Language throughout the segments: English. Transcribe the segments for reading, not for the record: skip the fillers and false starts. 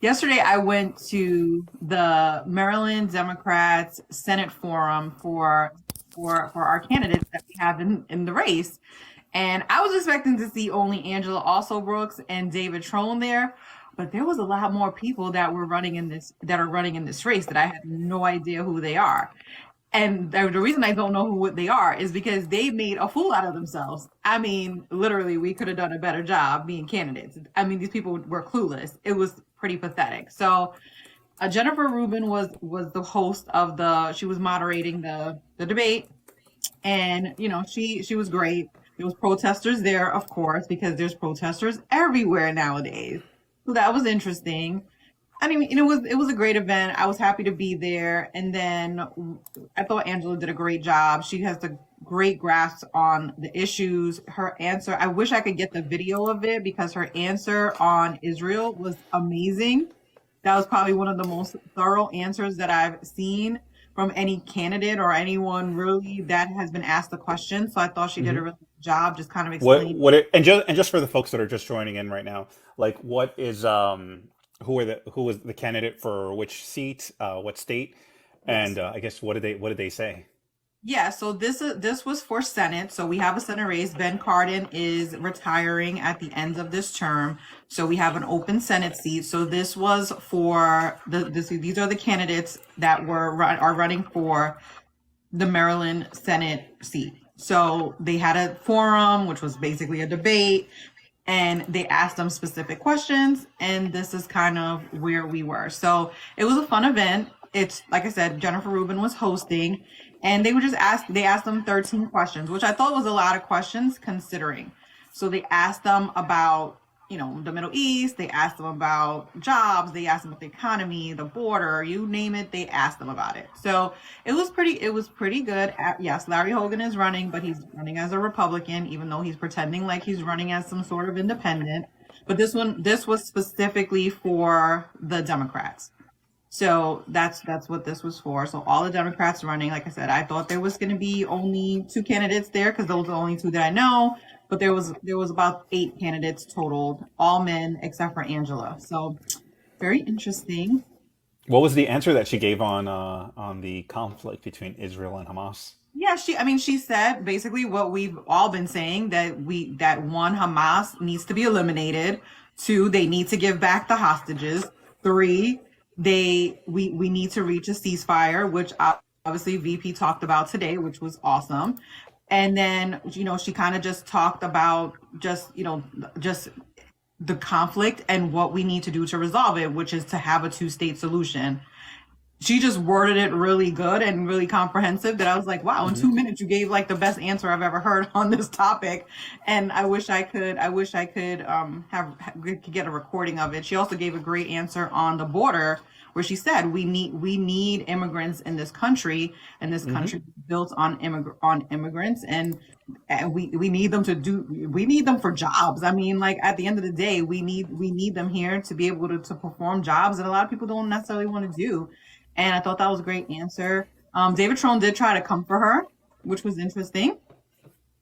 Yesterday, I went to the Maryland Democrats Senate Forum for our candidates that we have in the race. And I was expecting to see only Angela Also Brooks and David Trone there, but there was a lot more people that are running in this race that I have no idea who they are. And the reason I don't know who they are is because they made a fool out of themselves. I mean, literally, we could have done a better job being candidates. I mean, these people were clueless. It was pretty pathetic. So, Jennifer Rubin was the host of she was moderating the debate, and she was great. There was protesters there, of course, because there's protesters everywhere nowadays. So that was interesting. I mean, it was a great event. I was happy to be there. And then I thought Angela did a great job. She has the great grasp on the issues. Her answer, I wish I could get the video of it because her answer on Israel was amazing. That was probably one of the most thorough answers that I've seen from any candidate or anyone really that has been asked the question. So I thought she did a Hmm. really good job just kind of What explaining. what it, and just for the folks that are just joining in right now, like what is who was the candidate for which seat, what state, Yes. and I guess what did they say? Yeah, so this was for Senate. So we have a Senate race. Ben Cardin is retiring at the end of this term. So we have an open Senate seat. So this was for these are the candidates that are running for the Maryland Senate seat. So they had a forum, which was basically a debate, and they asked them specific questions. And this is kind of where we were. So it was a fun event. It's like I said, Jennifer Rubin was hosting, and they asked them 13 questions, which I thought was a lot of questions considering. So they asked them about the Middle East. They asked them about jobs. They asked them about the economy, the border, you name it. They asked them about it. So it was pretty good. Yes, Larry Hogan is running, but he's running as a Republican, even though he's pretending like he's running as some sort of independent. But this was specifically for the Democrats. So that's what this was for. So all the Democrats running, like I said, I thought there was going to be only two candidates there because those are the only two that I know. But there was about eight candidates totaled, all men except for Angela. So very interesting. What was the answer that she gave on the conflict between Israel and Hamas? Yeah, I mean, she said basically what we've all been saying that one, Hamas needs to be eliminated. Two, they need to give back the hostages. Three, we need to reach a ceasefire, which obviously VP talked about today, which was awesome. And then, she kind of just talked about just the conflict and what we need to do to resolve it, which is to have a two-state solution. She just worded it really good and really comprehensive that I was like, wow, in Hmm. 2 minutes you gave like the best answer I've ever heard on this topic. And I wish I could could get a recording of it. She also gave a great answer on the border where she said we need immigrants in this country, and this Hmm. country is built on immigrants, and we need them for jobs. I mean, like at the end of the day, we need them here to be able to perform jobs that a lot of people don't necessarily want to do. And I thought that was a great answer. David Trone did try to come for her, which was interesting,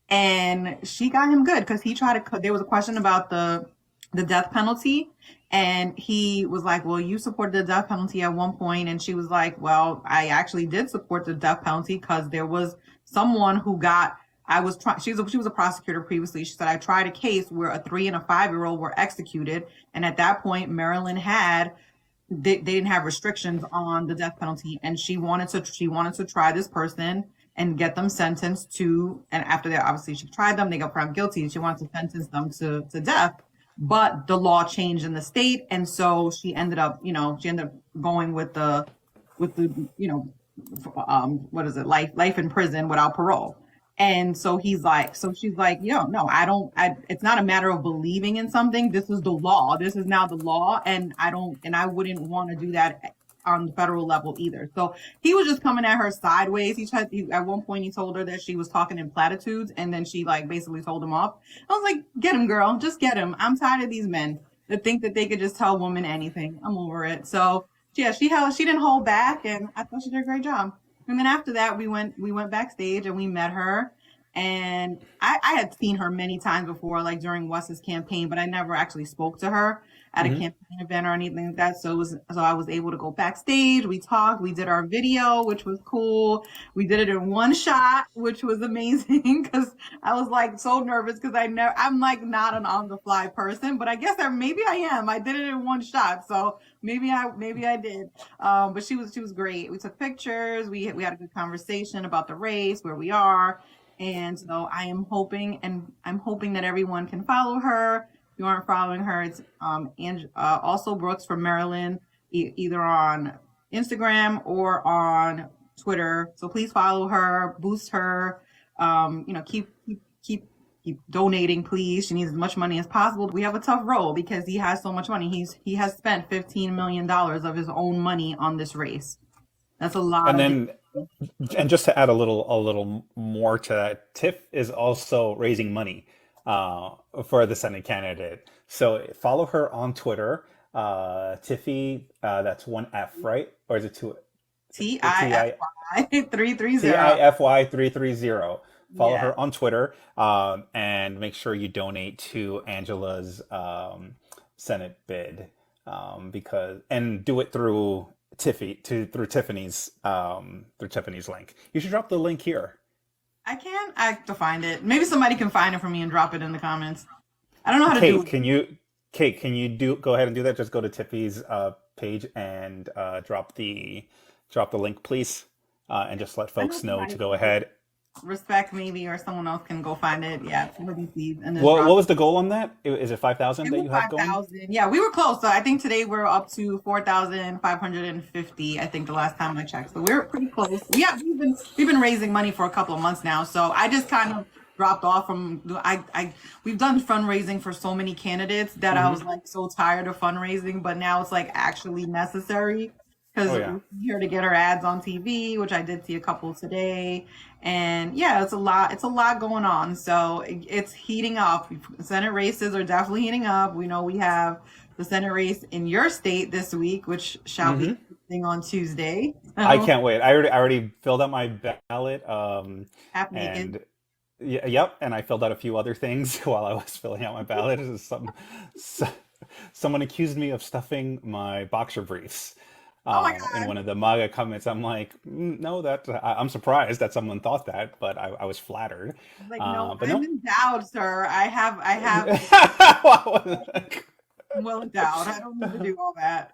and she got him good because he tried to. There was a question about the death penalty, and he was like, "Well, you supported the death penalty at one point," and she was like, "Well, I actually did support the death penalty because there was someone who got." I was trying. She was a prosecutor previously. She said I tried a case where a 3 and a 5-year old were executed, and at that point, Maryland had they didn't have restrictions on the death penalty, and she wanted to try this person and get them sentenced to, and after that obviously she tried them, they got found guilty, and she wanted to sentence them to death, but the law changed in the state, and so she ended up going with the what is it, life in prison without parole. And so she's like, no, it's not a matter of believing in something. This is the law. This is now the law. And I wouldn't want to do that on the federal level either. So he was just coming at her sideways. At one point, he told her that she was talking in platitudes, and then she like basically told him off. I was like, get him, girl. Just get him. I'm tired of these men that think that they could just tell women anything. I'm over it. So yeah, she didn't hold back, and I thought she did a great job. And then after that, we went backstage and we met her. And I had seen her many times before, like during Wes's campaign, but I never actually spoke to her. at a campaign event or anything like that. So I was able to go backstage. We talked, we did our video, which was cool. We did it in one shot, which was amazing because I was like so nervous because I'm like not an on the fly person, but I guess maybe I am. I did it in one shot, so maybe I did. But she was great. We took pictures. We had a good conversation about the race, where we are. And so I'm hoping that everyone can follow her. If you aren't following her, it's also Brooks from Maryland, either on Instagram or on Twitter. So please follow her, boost her. Keep donating, please. She needs as much money as possible. We have a tough role because he has so much money. He has spent $15 million of his own money on this race. That's a lot. And just to add a little more to that, Tiff is also raising money for the Senate candidate. So follow her on Twitter, Tiffy. That's one F, right? Or is it two? TIFY 330. TIFY 330. Follow her on Twitter, and make sure you donate to Angela's Senate bid, and do it through Tiffany's link. You should drop the link here. I have to find it. Maybe somebody can find it for me and drop it in the comments. I don't know how to do it. Kate, can you go ahead and do that? Just go to Tiffy's page and drop the link, please, and just let folks know to go ahead. Respect maybe, or someone else can go find it. Yeah, somebody please. And what was the goal on that? Is it 5,000 that you have going? 5,000. Yeah, we were close. So I think today we're up to 4,550. I think the last time I checked. So we're pretty close. Yeah, we've been raising money for a couple of months now. So I just kind of dropped off from we've done fundraising for so many candidates that I was like so tired of fundraising, but now it's like actually necessary. Because we're here to get our ads on TV, which I did see a couple today. And yeah, it's a lot going on. So it's heating up. Senate races are definitely heating up. We know we have the Senate race in your state this week, which shall be on Tuesday. I can't wait. I already filled out my ballot. Half naked. And yep. And I filled out a few other things while I was filling out my ballot. Someone accused me of stuffing my boxer briefs. In one of the MAGA comments, I'm like, no, I'm surprised that someone thought that, but I was flattered. Like, no, I'm endowed, sir. I have well endowed. I don't need to do all that.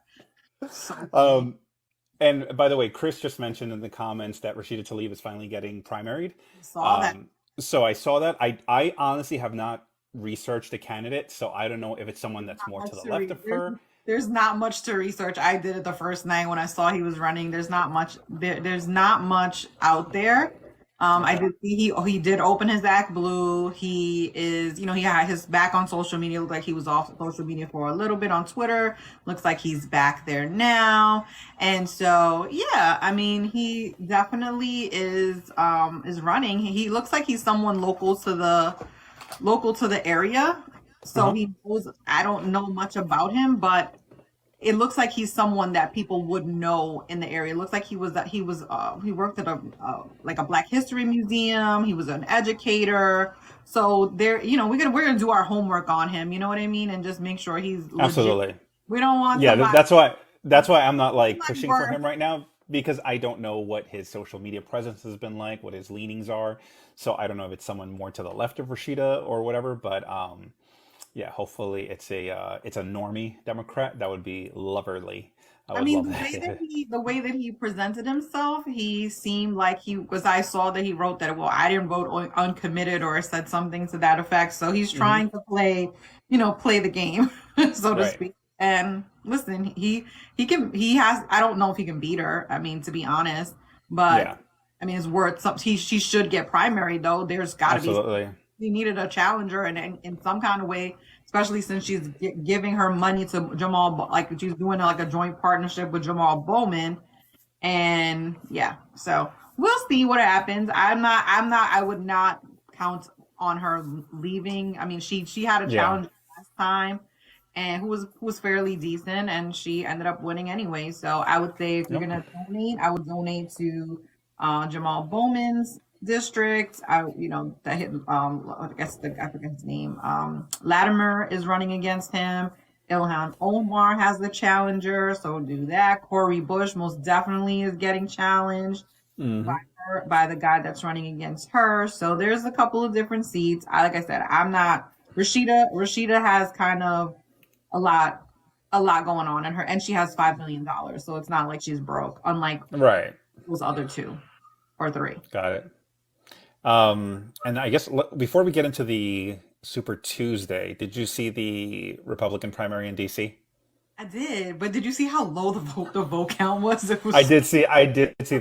And by the way, Chris just mentioned in the comments that Rashida Tlaib is finally getting primaried. Saw that. So I saw that. I honestly have not researched the candidate, so I don't know if it's someone that's more to the left of her. There's not much to research. I did it the first night when I saw he was running. There's not much. There's not much out there. I did see he did open his act blue. He is, he had his back on social media. Looked like he was off social media for a little bit on Twitter. Looks like he's back there now. And so, yeah, I mean, he definitely is running. He looks like he's someone local to the area. So he knows, I don't know much about him, but it looks like he's someone that people would know in the area. It looks like he worked at a Black History Museum. He was an educator. So there, we're gonna do our homework on him. You know what I mean, and just make sure he's legit. Absolutely. We don't want. Yeah, that's why I'm not like pushing for him right now, because I don't know what his social media presence has been like, what his leanings are. So I don't know if it's someone more to the left of Rashida or whatever, but yeah, hopefully it's a normie Democrat. That would be lovely. I mean, the way that he presented himself, he seemed like I saw that he wrote that, well, I didn't vote uncommitted, or said something to that effect. So he's trying to play the game, so to speak. And listen, I don't know if he can beat her. I mean, to be honest, but I mean, it's worth something. She should get primary though. There's got to be. He needed a challenger, and in some kind of way, especially since she's giving her money to Jamal, like she's doing like a joint partnership with Jamal Bowman, and so we'll see what happens. I would not count on her leaving. I mean, she had a challenge last time, and who was fairly decent, and she ended up winning anyway. So I would say if you're gonna donate, I would donate to Jamal Bowman's district. I guess I forget his name. Latimer is running against him, Ilhan Omar has the challenger, so do that. Cory Bush most definitely is getting challenged by Hmm. her, by the guy that's running against her. So there's a couple of different seats. Like I said, I'm not Rashida. Rashida has kind of a lot, a lot going on in her, and she has $5 million, so it's not like she's broke, unlike Right. those other two or three. Got it. And I guess before we get into the Super Tuesday, did you see the Republican primary in DC? I did, but did you see how low the vote count was? I did see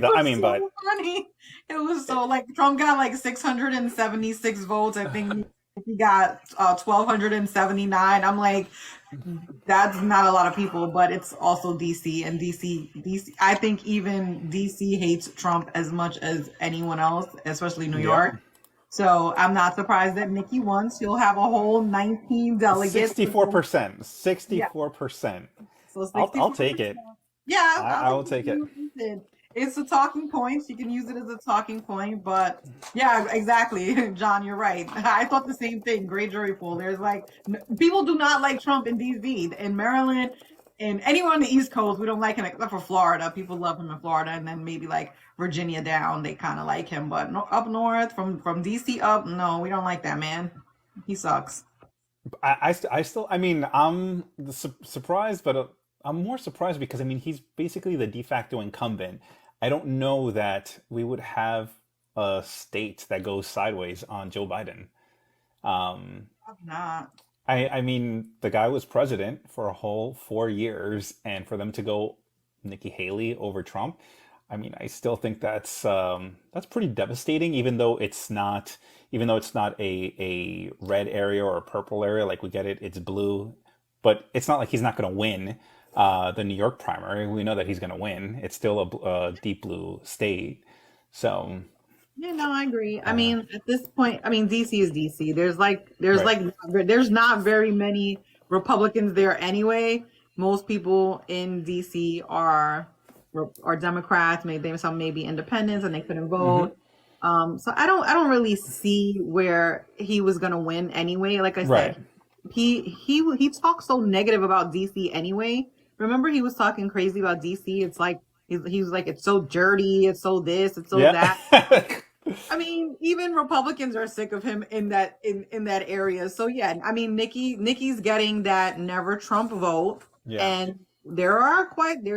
It that. I was mean, but so funny. It was so like Trump got like 676 votes. I think he got 1,279. I'm like, that's not a lot of people, but it's also DC, and DC. I think even DC hates Trump as much as anyone else, especially New yeah, York. So I'm not surprised that Nikki won. She'll have a whole 19 delegates. 64%, Yeah, 64%. so I'll 64. take it. Yeah, I will take it. it's a talking point. You can use it as a talking point, but yeah, exactly, John, you're right. I thought the same thing. Great jury pool. There's like people do not like Trump in DC, in Maryland, and anyone on the East Coast. We don't like him except for Florida. People love him in Florida, and then maybe like Virginia down, they kind of like him. But no, up north, from DC up, no, we don't like that man. He sucks. I still, I mean, I'm surprised, but I'm more surprised because I mean, he's basically the de facto incumbent. I don't know that we would have a state that goes sideways on Joe Biden. Um, Probably not. I mean, the guy was president for a whole 4 years, and for them to go Nikki Haley over Trump, I mean, I still think that's pretty devastating. Even though it's not a red area or a purple area, like we get it, it's blue, but it's not like he's not going to win the New York primary. We know that he's going to win. It's still a deep blue state, so Yeah, no, I agree. I uh, mean, at this point, I mean, DC is DC. right, there's not very many Republicans there anyway. Most people in DC are Democrats. Maybe some maybe independents, and they couldn't hmm, vote. So I don't really see where he was gonna win anyway. Like I right, said, he talks so negative about DC anyway. Remember, he was talking crazy about DC. It's like he was like, it's so dirty, it's so this, it's so yeah, that. I mean, even Republicans are sick of him in that area. So yeah, I mean, Nikki's getting that never Trump vote, yeah. and there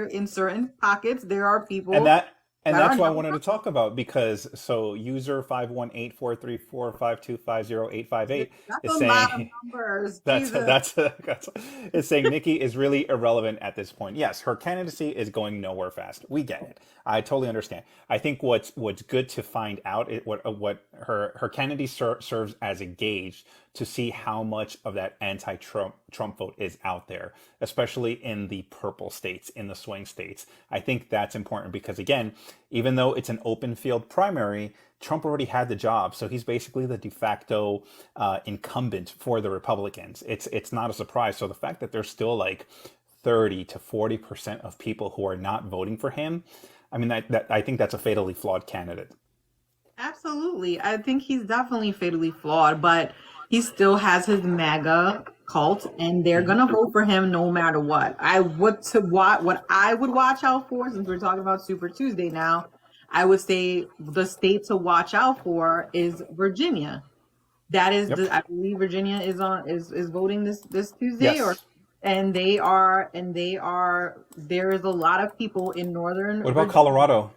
in certain pockets there are And people that and that are that's what I never wanted to Trump. talk about because so user 518-434-5250858 That's is a lot of saying numbers. that's Jesus. that's is saying Nikki is really irrelevant at this point. Yes, her candidacy is going nowhere fast. We get it. I totally understand. I think what's good to find out is what her candidacy serves as a gauge to see how much of that anti-Trump vote is out there, especially in the purple states, in the swing states. I think that's important because again, even though it's an open field primary, Trump already had the job, so he's basically the de facto incumbent for the Republicans. It's not a surprise. So the fact that there's still like 30 to 40% of people who are not voting for him, I mean that I think that's a fatally flawed candidate. Absolutely. I think he's definitely fatally flawed, but he still has his MAGA cult, and they're Hmm. gonna vote for him no matter what. What I would watch out for, since we're talking about Super Tuesday now, I would say the state to watch out for is Virginia. That is Yep. I believe Virginia is voting this Tuesday, or Yes. and they are there is a lot of people in northern What about Virginia. Colorado?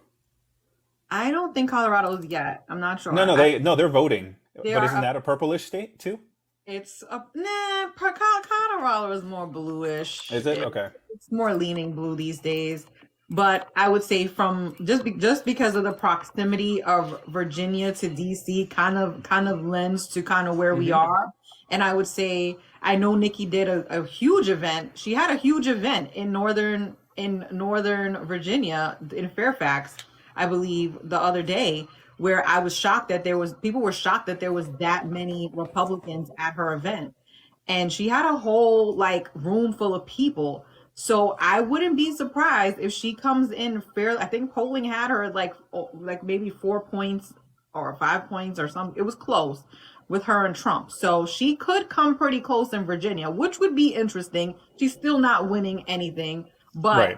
I don't think Colorado's yet. I'm not No, sure. no, they're voting. They But are isn't up. that a purplish state too? It's up. Nah, Colorado is more bluish. Is it? Okay. It's more leaning blue these days. But I would say from just because of the proximity of Virginia to DC, kind of lends to kind of where we Hmm. are. And I would say I know Nikki did a huge event. She had a huge event in northern Virginia in Fairfax, I believe, the other day, where I was shocked that there was people were shocked that there was that many Republicans at her event. And she had a whole like room full of people. So I wouldn't be surprised if she comes in fair. I think polling had her like maybe 4 points or 5 points or something. It was close. with her and Trump. So she could come pretty close in Virginia, which would be interesting. She's still not winning anything, but Right.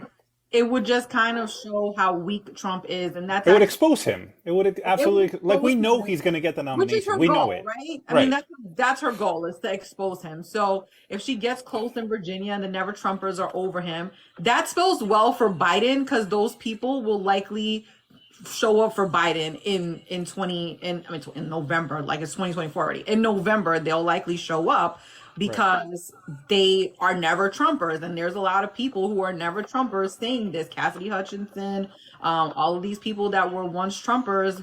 it would just kind of show how weak Trump is. And that's It would actually, expose him. It would it would absolutely, like, expose we know him, he's going to get the which is nomination. her We know goal, it. right? I mean, Right. that's her goal, is to expose him. So if she gets close in Virginia and the Never Trumpers are over him, that spells well for Biden, because those people will likely show up for Biden in November, like it's 2024 already. In November, they'll likely show up Right. because they are never Trumpers, and there's a lot of people who are never Trumpers saying this. Cassidy Hutchinson, all of these people that were once Trumpers,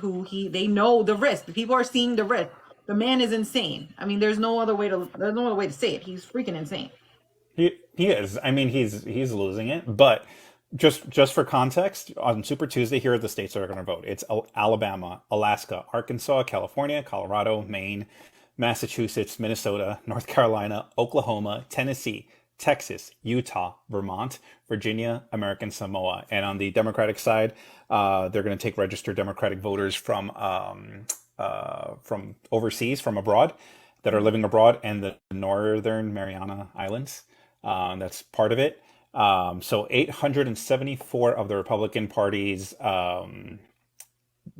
they know the risk. The people are seeing the risk. The man is insane. I mean, there's no other way to say it. He's freaking insane. He is. I mean, he's losing it. But just for context, on Super Tuesday, here are the states that are going to vote. It's Alabama, Alaska, Arkansas, California, Colorado, Maine, Massachusetts, Minnesota, North Carolina, Oklahoma, Tennessee, Texas, Utah, Vermont, Virginia, American Samoa. And on the Democratic side, they're going to take registered Democratic voters from overseas, from abroad, that are living abroad, and the Northern Mariana Islands. That's part of it. So 874 of the Republican Party's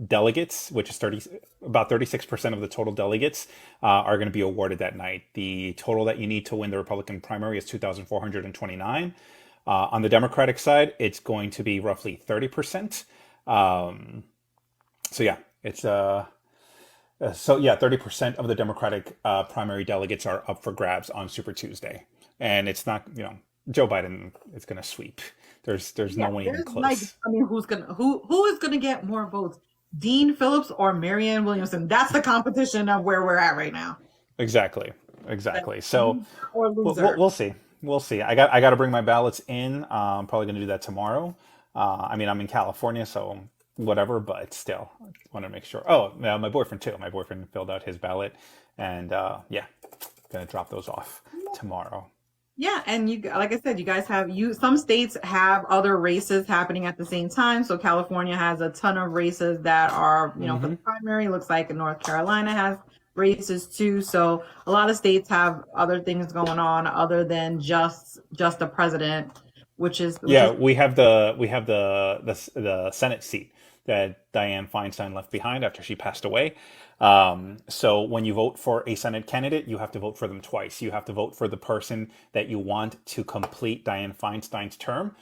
delegates, which is about 36% of the total delegates, are going to be awarded that night. The total that you need to win the Republican primary is 2,429. On the Democratic side, it's going to be roughly 30%. So yeah, it's 30% of the Democratic primary delegates are up for grabs on Super Tuesday, and it's not, Joe Biden is going to sweep. There's Yeah, no one even there's like, close. I mean, who is gonna get more votes? Dean Phillips or Marianne Williamson? That's the competition of where we're at right now. Exactly, Like, exactly. So loser or loser. we'll see. We'll see. I got to bring my ballots in. I'm probably going to do that tomorrow. I mean, I'm in California, so whatever. But still, I want to make sure. Oh, yeah, my boyfriend too. My boyfriend filled out his ballot, and yeah, gonna drop those off tomorrow. Yeah, and like I said, you guys some states have other races happening at the same time. So California has a ton of races that are, for the primary. Looks like North Carolina has races too. So a lot of states have other things going on other than just the president, which Yeah, is we have the Senate seat that Dianne Feinstein left behind after she passed away. So when you vote for a Senate candidate, you have to vote for them twice. You have to vote for the person that you want to complete Dianne Feinstein's term,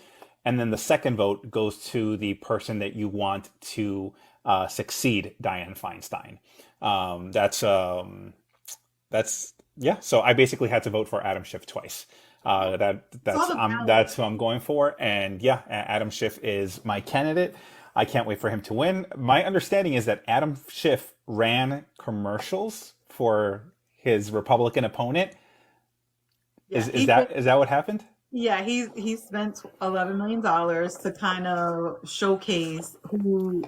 and then the second vote goes to the person that you want to succeed Dianne Feinstein. That's yeah. So I basically had to vote for Adam Schiff twice. all the ballots. That's who I'm going for, and yeah, Adam Schiff is my candidate. I can't wait for him to win. My understanding is that Adam Schiff ran commercials for his Republican opponent. Yeah, Is that what happened? yeah, he spent $11 million to kind of showcase who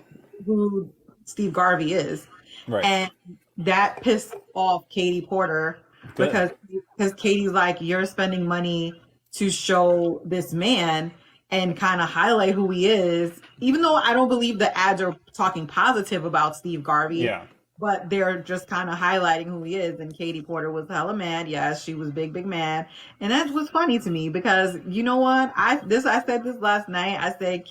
Steve Garvey is, Right. and that pissed off Katie Porter Good. because Katie's like, you're spending money to show this man and kind of highlight who he is, even though I don't believe the ads are talking positive about Steve Garvey, Yeah. but they're just kind of highlighting who he is. And Katie Porter was hella mad. Yes, she was big mad. And that was funny to me because you know what? I said this last night. I said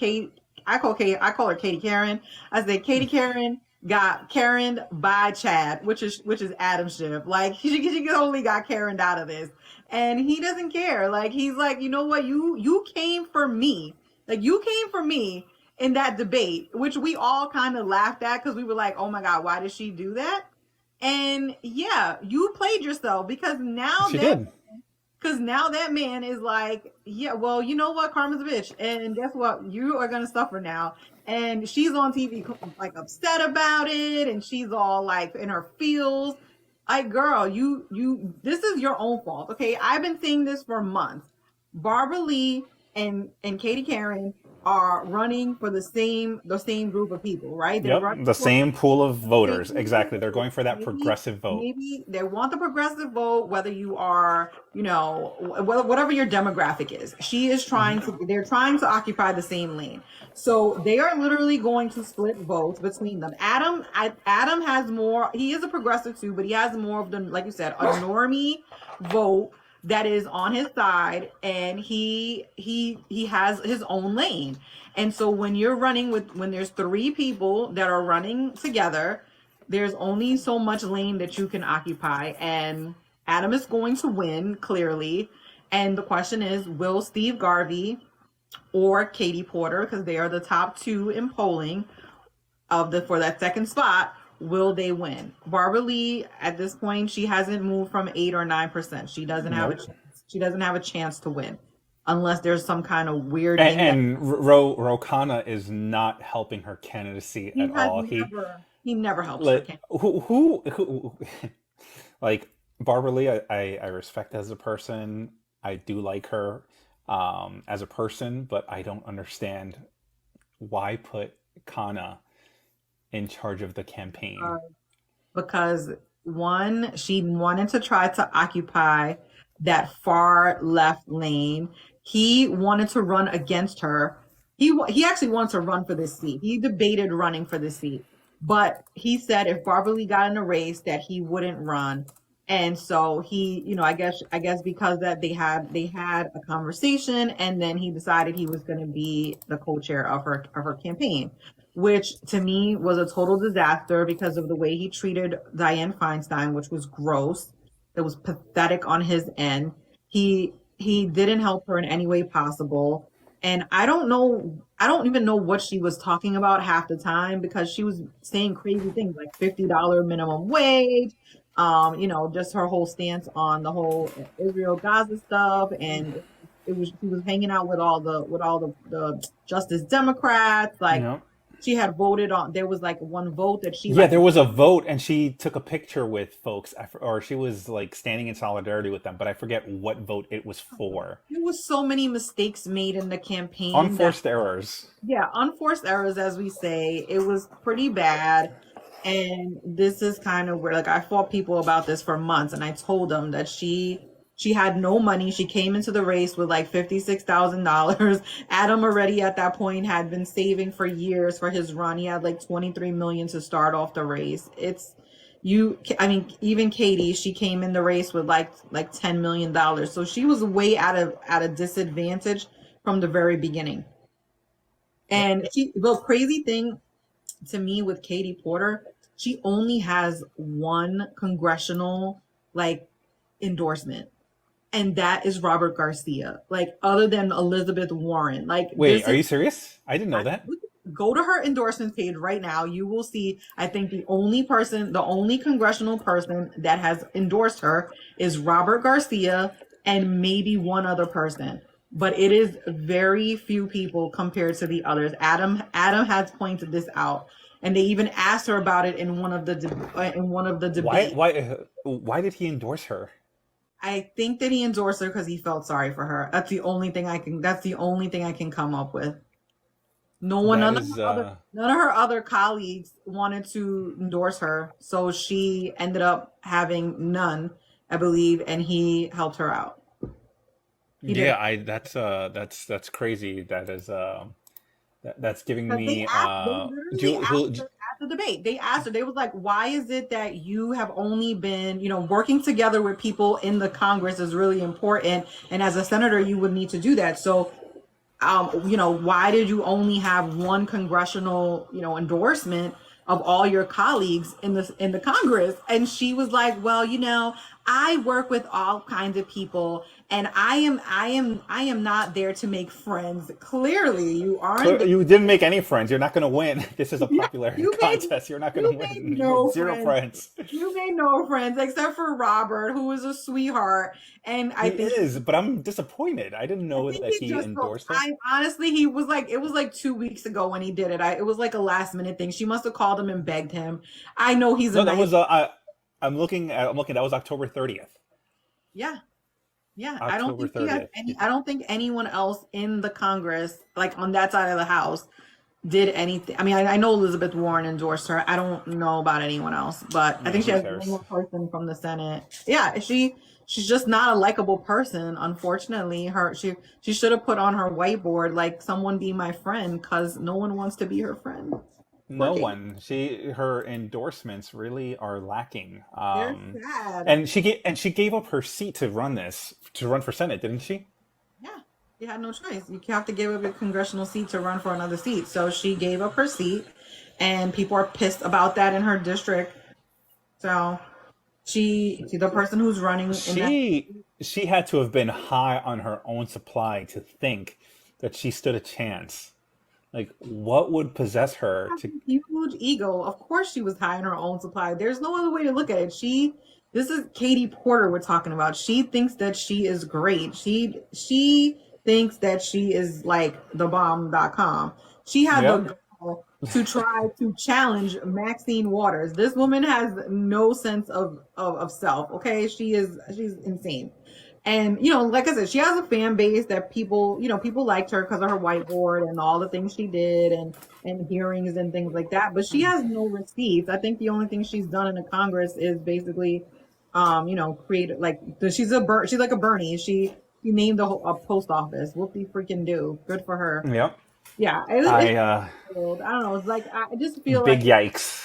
I call her Katie Karen. I said Katie Karen got Karen by Chad, which is Adam Schiff. Like she only got Karen out of this. And he doesn't care. Like he's like, you know what? You came for me. Like you came for me in that debate, which we all kind of laughed at because we were like, oh my God, why did she do that? And yeah, you played yourself She did. because now that man is like, yeah, well, you know what? Karma's a bitch. And guess what? You are going to suffer now. And she's on TV like upset about it. And she's all like in her feels. Like, girl, this is your own fault. Okay. I've been saying this for months. Barbara Lee and Katie Karen are running for the same group of people, right? They're Yep, running the for same pool of the voters. same group Exactly. of They're people. going for that Maybe progressive vote. maybe they want the progressive vote, whether you are, whatever your demographic is. They're trying to occupy the same lane. So they are literally going to split votes between them. Adam has more, he is a progressive too, but he has more of the, like you said, a normie vote that is on his side, and he has his own lane. And so when there's three people that are running together, there's only so much lane that you can occupy, and Adam is going to win clearly. And the question is, will Steve Garvey or Katie Porter, because they are the top two in polling for that second spot, will they win? Barbara Lee, at this point, she hasn't moved from 8 or 9%. She doesn't have a Nope. chance. She doesn't have a chance to win unless there's some kind of weird And, thing that and Ro Khanna is not helping her candidacy he at has all. never helps her Like campaign. who like Barbara Lee, I respect as a person. I do like her as a person, but I don't understand why put Kana in charge of the campaign. Because one, she wanted to try to occupy that far left lane. He wanted to run against her. He actually wanted to run for this seat. He debated running for this seat, but he said if Barbara Lee got in a race that he wouldn't run. And so he, I guess because that they had a conversation, and then he decided he was going to be the co-chair of her campaign, which to me was a total disaster because of the way he treated Dianne Feinstein, which was gross. It was pathetic on his end. He didn't help her in any way possible. And I don't even know what she was talking about half the time, because she was saying crazy things like $50 minimum wage, just her whole stance on the whole Israel Gaza stuff. And she was hanging out with all the Justice Democrats. Like, No. she had voted on, there was like one vote that she Yeah, like, there was a vote, and she took a picture with folks, or she was like standing in solidarity with them, but I forget what vote it was for. there was so many mistakes made in the campaign that, Unforced errors. yeah, unforced errors, as we say. It was pretty bad. And this is kind of where, like, I fought people about this for months, and I told them that she had no money. She came into the race with like $56,000. Adam already at that point had been saving for years for his run. He had like 23 million to start off the race. I mean, even Katie, she came in the race with like $10 million. So she was way at a disadvantage from the very beginning. Yep. And the crazy thing to me with Katie Porter, she only has one congressional like endorsement, and that is Robert Garcia. Like, other than Elizabeth Warren, like, Wait, this are is, you serious? I didn't know I, that. go to her endorsement page right now. You will see. I think the only congressional person that has endorsed her is Robert Garcia, and maybe one other person. But it is very few people compared to the others. Adam has pointed this out, and they even asked her about it in one of the Why debates. why did he endorse her? I think that he endorsed her because he felt sorry for her. That's the only thing I can come up with. No one, That is none of her other colleagues wanted to endorse her, so she ended up having none, I believe, and he helped her out. He did. yeah, I that's crazy. That's giving Because me they literally asked her at the debate. They asked her, they was like, why is it that you have only been, working together with people in the Congress is really important. And as a senator, you would need to do that. So, why did you only have one congressional, endorsement of all your colleagues in the Congress? And she was like, well, I work with all kinds of people, and I am not there to make friends. Clearly, you aren't there. You didn't make any friends. You're not going to win. This is a popularity You made contest. You're not going you to made win. You made no zero friends. friends. You made no friends except for Robert, who was a sweetheart. And He is, but I'm disappointed. I didn't I know think that he he just endorsed her. I honestly, he was like, it was like 2 weeks ago when he did it. It was like a last minute thing. She must have called him and begged him. I know he's a No, that nice, was I'm looking. That was October 30th. yeah. Yeah, I don't October think she has 30th. any. I don't think anyone else in the Congress, like on that side of the House, did anything. I mean, I know Elizabeth Warren endorsed her. I don't know about anyone else, but I Yeah, think she who has one cares? more person from the Senate. Yeah, she's just not a likable person. Unfortunately, she should have put on her whiteboard like someone be my friend because no one wants to be her friend. Poor No Katie. one. Her endorsements really are lacking. They're sad. And she gave up her seat to run for Senate, didn't she? Yeah, you had no choice. You have to give up your congressional seat to run for another seat. So she gave up her seat, and people are pissed about that in her district. So she's the person who's running in that. She had to have been high on her own supply to think that she stood a chance. Like, what would possess her Has to? a huge ego. Of course, she was high in her own supply. There's no other way to look at it. This is Katie Porter we're talking about. She thinks that she is great. She thinks that she is like the bomb.com. She had Yep. the gall to try to challenge Maxine Waters. This woman has no sense of self. Okay, she's insane. And like I said, she has a fan base that people liked her because of her whiteboard and all the things she did and hearings and things like that. But she has no receipts. I think the only thing she's done in the Congress is basically, create like she's like a Bernie. She named a post office. Whoopie freaking do. Good for her. Yep. Yeah, I I don't know. It's like I just feel Big like yikes.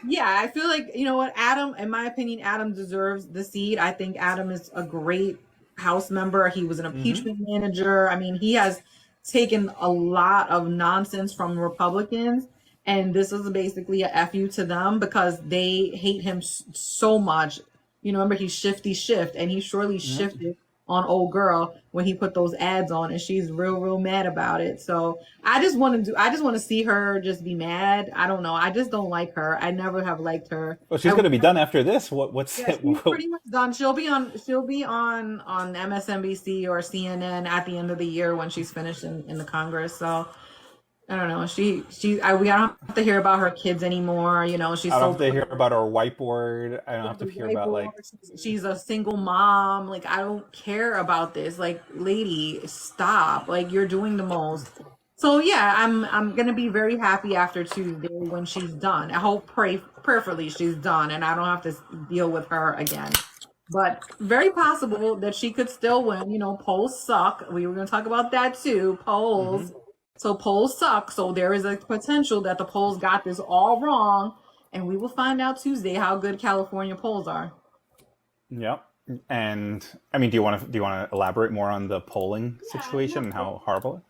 yeah, I feel like, you know what, Adam, in my opinion, Adam deserves the seat. I think Adam is a great House member. He was an Hmm. impeachment manager. I mean, he has taken a lot of nonsense from Republicans, and this is basically a FU to them because they hate him so much. Remember, he shift, and he surely Yep. shifted on old girl when he put those ads on, and she's real mad about it. So I just want to see her just be mad. I don't know. I just don't like her. I never have liked her. Well, she's going to be done after this. What's Yeah, it? she's pretty much done. She'll be on MSNBC or CNN at the end of the year when she's finished in the Congress. So I don't know. We don't have to hear about her kids anymore. She's I don't so have to hear about our whiteboard. I don't have to the hear about whiteboard. like. She's a single mom. Like, I don't care about this. Like, lady, stop. Like, you're doing the most. So yeah, I'm gonna be very happy after Tuesday when she's done. I hope prayerfully she's done and I don't have to deal with her again. But very possible that she could still win. Polls suck. We were gonna talk about that too. Hmm. So polls suck. So there is a potential that the polls got this all wrong, and we will find out Tuesday how good California polls are. Yep. And I mean, do you want to elaborate more on the polling Yeah, yeah. situation and how horrible?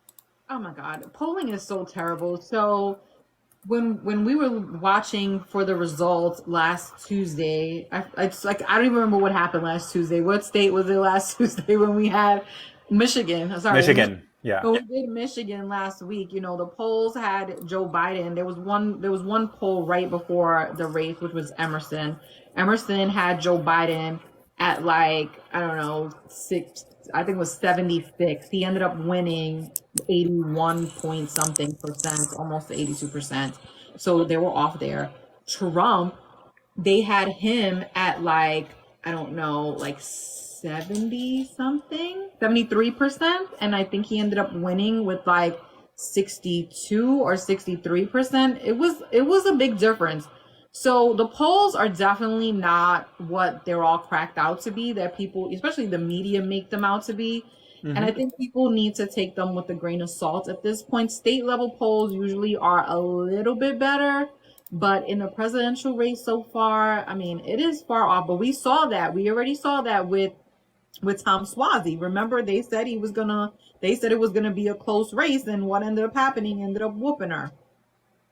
Oh my God, polling is so terrible. So when we were watching for the results last Tuesday, it's like I don't even remember what happened last Tuesday. What state was it last Tuesday when we had Michigan? Sorry, Michigan. Yeah. when we did Michigan last week. The polls had Joe Biden. There was one poll right before the race, which was Emerson. Emerson had Joe Biden at like I don't know six. I think it was 76. He ended up winning 81 point something percent, almost 82%. So they were off there. Trump, they had him at like, I don't know, like 70 something, 73%. And I think he ended up winning with like 62 or 63%. It was a big difference. So the polls are definitely not what they're all cracked out to be, that people, especially the media, make them out to be. And I Hmm. think people need to take them with a grain of salt at this point. State level polls usually are a little bit better, but in the presidential race so far, I mean, it is far off. But we saw that. We already saw that with Tom Swazi. Remember, they said it was gonna be a close race, and what ended up happening ended up whooping her.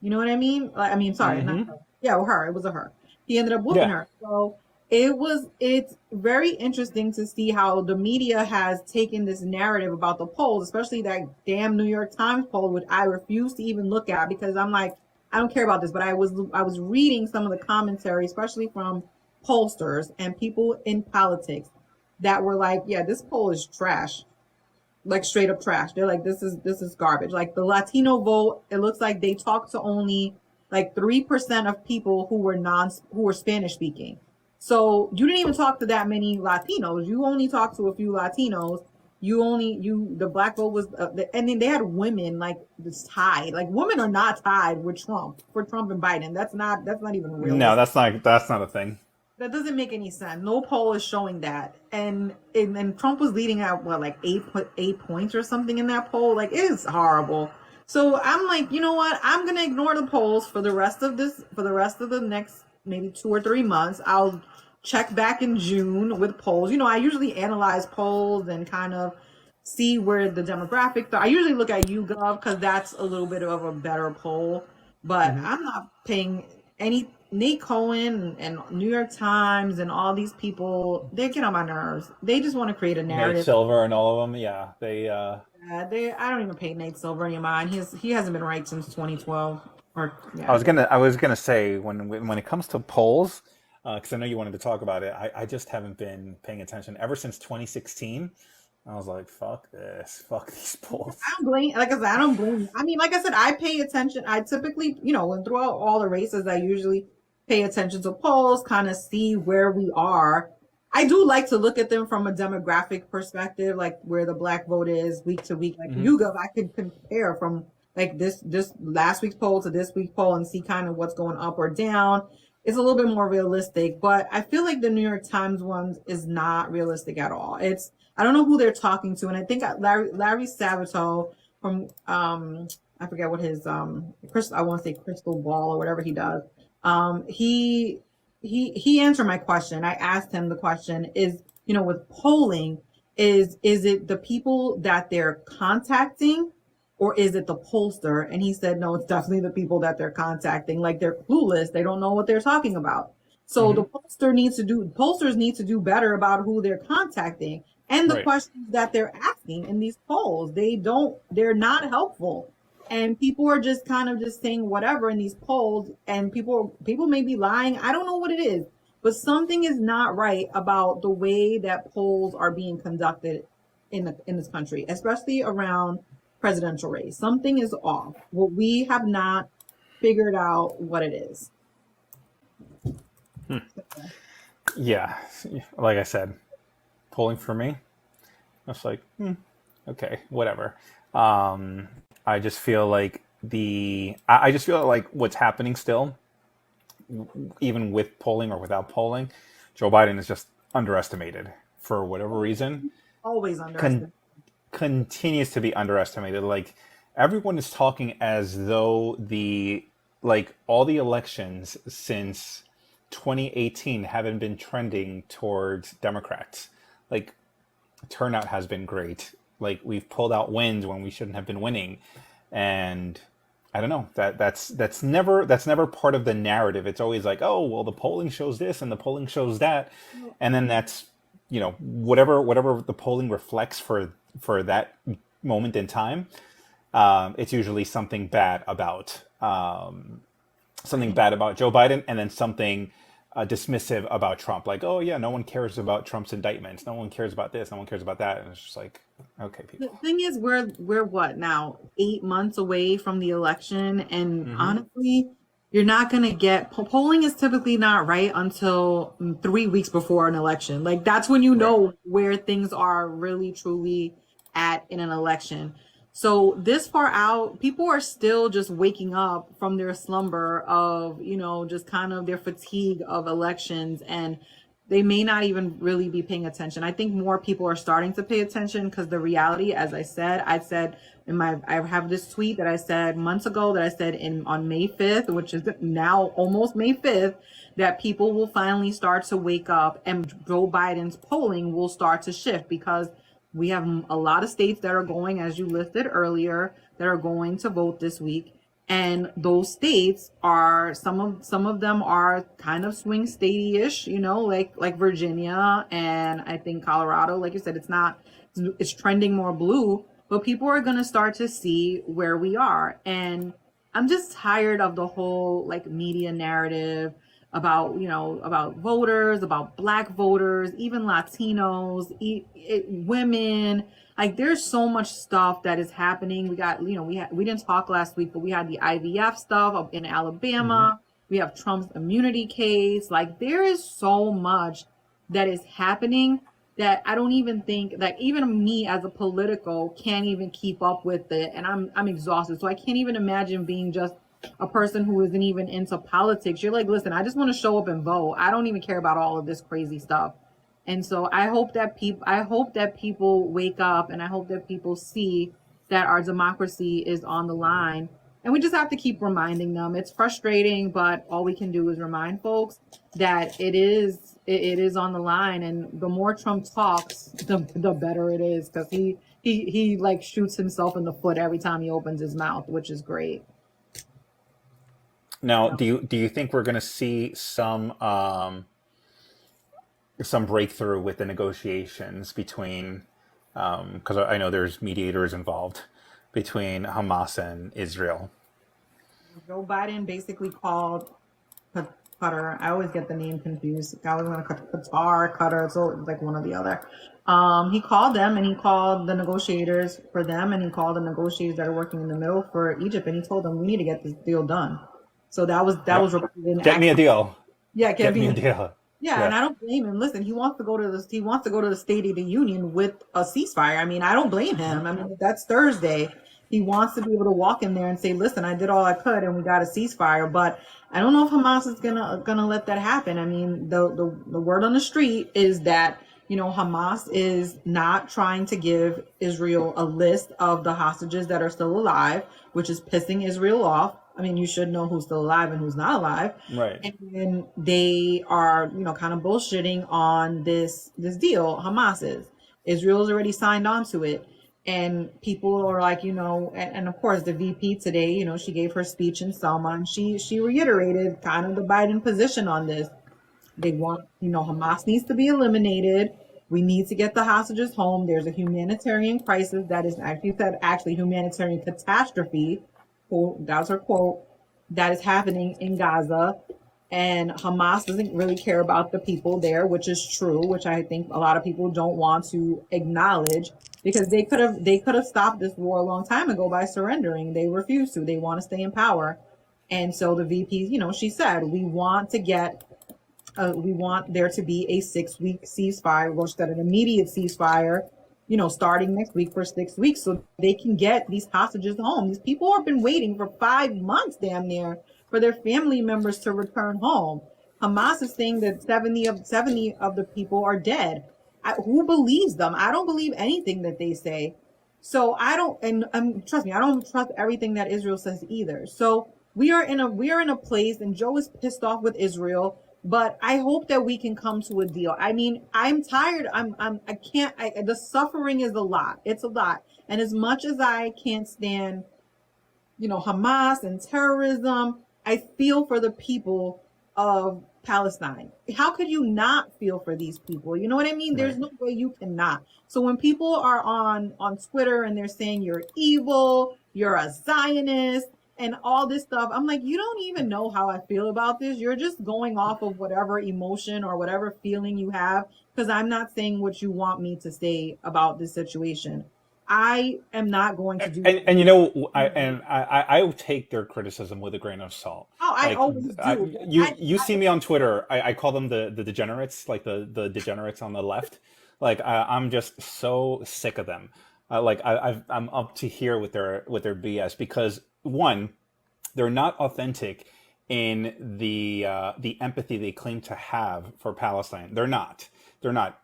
You know what I mean? Like, I mean, sorry, not Hmm. her. Yeah, well, her. It was a her. He ended up whooping Yeah. her. So it's very interesting to see how the media has taken this narrative about the polls, especially that damn New York Times poll, which I refuse to even look at because I'm like, I don't care about this. But I was reading some of the commentary, especially from pollsters and people in politics that were like, yeah, this poll is trash, like straight up trash. They're like, this is garbage. Like the Latino vote, it looks like they talked to only like 3% of people who were Spanish speaking. So you didn't even talk to that many Latinos. You only talked to a few Latinos. The black vote was, and then they had women like this tied. Like women are not tied with Trump for Trump and Biden. That's not even No, realistic. that's not a thing. That doesn't make any sense. No poll is showing that. And Trump was leading at what, like 8 points or something in that poll. Like it is horrible. So I'm like, you know what? I'm gonna ignore the polls for the rest of the next maybe 2 or 3 months. I'll check back in June with polls. I usually analyze polls and kind of see where the demographics are. I usually look at YouGov because that's a little bit of a better poll. But Hmm. I'm not paying any Nate Cohen and New York Times and all these people, they get on my nerves. They just want to create a Nate narrative. Silver and all of them, yeah, they. I don't even pay Nate Silver any mind. He hasn't been right since 2012. Or I yeah, was gonna say when it comes to polls, because I know you wanted to talk about it. I just haven't been paying attention ever since 2016. I was like, fuck this, fuck these polls. I don't blame. Like I said, I don't blame. I mean, like I said, I pay attention. I typically, when throughout all the races, I usually pay attention to polls, kind of see where we are. I do like to look at them from a demographic perspective, like where the black vote is week to week. Like Hmm. YouGov, I could compare from like this last week's poll to this week's poll and see kind of what's going up or down. It's a little bit more realistic, but I feel like the New York Times ones is not realistic at all. I don't know who they're talking to, and I think Larry Sabato from I forget what his I want to say crystal ball or whatever he does. He answered my question. I asked him the question is, with polling, is it the people that they're contacting or is it the pollster? And he said, no, it's definitely the people that they're contacting. Like they're clueless. They don't know what they're talking about. So Hmm. the pollsters need to do better about who they're contacting and the Right. questions that they're asking in these polls. They're not helpful. And people are just kind of just saying whatever in these polls, and people may be lying. I don't know what it is, but something is not right about the way that polls are being conducted in this country, especially around presidential race. Something is off. Well, we have not figured out what it is. Yeah, like I said, polling for me, I was like, okay, whatever. Um, I just feel like I just feel like what's happening still, even with polling or without polling, Joe Biden is just underestimated for whatever reason. Always Con- underestimated. Continues to be underestimated. Like everyone is talking as though all the elections since 2018 haven't been trending towards Democrats. Like turnout has been great. Like we've pulled out wins when we shouldn't have been winning, and I don't know that's never part of the narrative. It's always like, oh well, the polling shows this and the polling shows that, and then that's whatever the polling reflects for that moment in time. It's usually something bad about Joe Biden, and then something dismissive about Trump. Like, oh yeah, no one cares about Trump's indictments. No one cares about this. No one cares about that. And it's just like, okay, The people. thing is, we're what now? 8 months away from the election, and Hmm. honestly, you're not gonna get polling is typically not right until 3 weeks before an election. Like that's when you Right. know where things are really truly at in an election. So this far out, people are still just waking up from their slumber of, just kind of their fatigue of elections and they may not even really be paying attention. I think more people are starting to pay attention because the reality, as I said I have this tweet that I said months ago that I said on May 5th, which is now almost May 5th, that people will finally start to wake up and Joe Biden's polling will start to shift because we have a lot of states that are going, as you listed earlier, that are going to vote this week. And those states are some of them are kind of swing statey-ish, like Virginia and I think Colorado. Like you said, it's trending more blue, but people are gonna start to see where we are. And I'm just tired of the whole like media narrative about voters, about black voters, even Latinos, women. Like there's so much stuff that is happening. We got, we didn't talk last week, but we had the IVF stuff up in Hmm. Alabama. We have Trump's immunity case. Like there is so much that is happening that I don't even think, like even me as a political can't even keep up with it, and I'm exhausted. So I can't even imagine being just a person who isn't even into politics. You're like, listen, I just want to show up and vote. I don't even care about all of this crazy stuff. And so I hope that people wake up, and I hope that people see that our democracy is on the line. And we just have to keep reminding them. It's frustrating, but all we can do is remind folks that it is on the line. And the more Trump talks, the better it is, because he like shoots himself in the foot every time he opens his mouth, which is great. Now, do you think we're going to see some breakthrough with the negotiations between, because I know there's mediators involved between Hamas and Israel? Joe Biden basically called Qatar. I always get the name confused. I always want to Qatar, Qatar. So it's like one or the other. He called them, and he called the negotiators for them, and he called the negotiators that are working in the middle for Egypt, and he told them we need to get this deal done. So that was reported. Get me a deal. Yeah, it can't Get me a be. deal. Yeah, and I don't blame him. Listen, he wants to go to the State of the Union with a ceasefire. I mean, I don't blame him. I mean, that's Thursday. He wants to be able to walk in there and say, "Listen, I did all I could, and we got a ceasefire." But I don't know if Hamas is gonna let that happen. I mean, the word on the street is that Hamas is not trying to give Israel a list of the hostages that are still alive, which is pissing Israel off. I mean, you should know who's still alive and who's not alive. Right. And then they are, kind of bullshitting on this deal. Hamas is. Israel's already signed on to it. And people are like, and of course the VP today, she gave her speech in Selma, and she reiterated kind of the Biden position on this. They want, Hamas needs to be eliminated. We need to get the hostages home. There's a humanitarian crisis that is actually humanitarian catastrophe. That was her quote, that is happening in Gaza. And Hamas doesn't really care about the people there, which is true, which I think a lot of people don't want to acknowledge, because they could have stopped this war a long time ago by surrendering. They refuse to. They want to stay in power. And so the VP, she said, we want there to be a 6-week ceasefire, which that an immediate ceasefire, starting next week for 6 weeks, so they can get these hostages home. These people have been waiting for 5 months, damn near, for their family members to return home. Hamas is saying that 70 of the people are dead. Who believes them? I don't believe anything that they say. So I don't, and trust me, I don't trust everything that Israel says either. So we are in a place, and Joe is pissed off with Israel. But I hope that we can come to a deal. I mean, I'm tired. I can't, the suffering is a lot. It's a lot. And as much as I can't stand, Hamas and terrorism, I feel for the people of Palestine. How could you not feel for these people? You know what I mean? There's no way you cannot. So when people are on Twitter and they're saying you're evil, you're a Zionist, and all this stuff, I'm like, you don't even know how I feel about this. You're just going off of whatever emotion or whatever feeling you have, because I'm not saying what you want me to say about this situation. I am not going to do. I take their criticism with a grain of salt. Oh, I always do. You see me on Twitter. I call them the degenerates, like the degenerates on the left. Like I'm just so sick of them. I'm up to here with their BS, because one, they're not authentic in the empathy they claim to have for Palestine. They're not.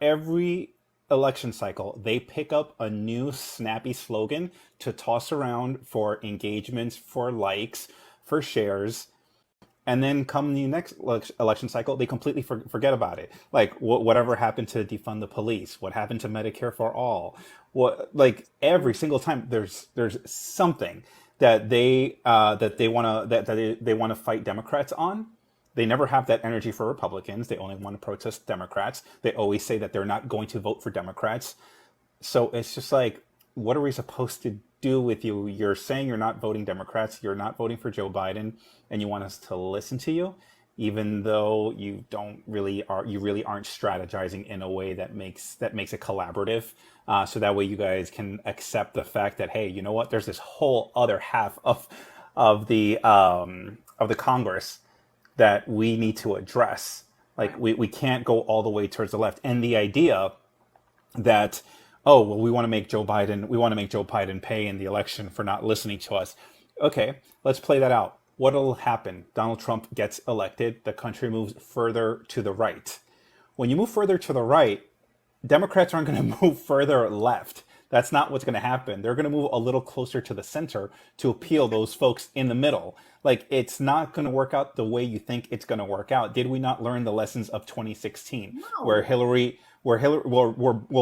Every election cycle, they pick up a new snappy slogan to toss around for engagements, for likes, for shares. And then come the next election cycle, they completely forget about it. Like whatever happened to defund the police? What happened to Medicare for all? Every single time there's something that they want to fight Democrats on. They never have that energy for Republicans. They only want to protest Democrats. They always say that they're not going to vote for Democrats. So it's just like, what are we supposed to do with you? You're saying you're not voting Democrats. You're not voting for Joe Biden, and you want us to listen to you, even though you really aren't strategizing in a way that makes it collaborative. So that way you guys can accept the fact that, hey, you know what? There's this whole other half of the Congress that we need to address. Like we can't go all the way towards the left. And the idea that, oh well, we want to make Joe Biden pay in the election for not listening to us. Okay, let's play that out. What'll happen? Donald Trump gets elected, the country moves further to the right. When you move further to the right, Democrats aren't going to move further left. That's not what's going to happen. They're going to move a little closer to the center to appeal those folks in the middle. Like, it's not going to work out the way you think it's going to work out. Did we not learn the lessons of 2016, No. where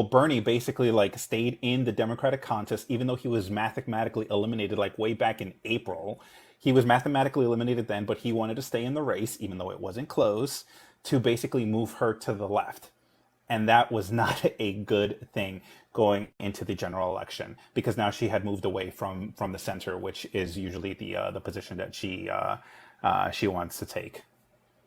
Bernie basically like stayed in the Democratic contest, even though he was mathematically eliminated like way back in April. He was mathematically eliminated then, but he wanted to stay in the race, even though it wasn't close, to basically move her to the left. And that was not a good thing going into the general election, because now she had moved away from the center, which is usually the position that she wants to take.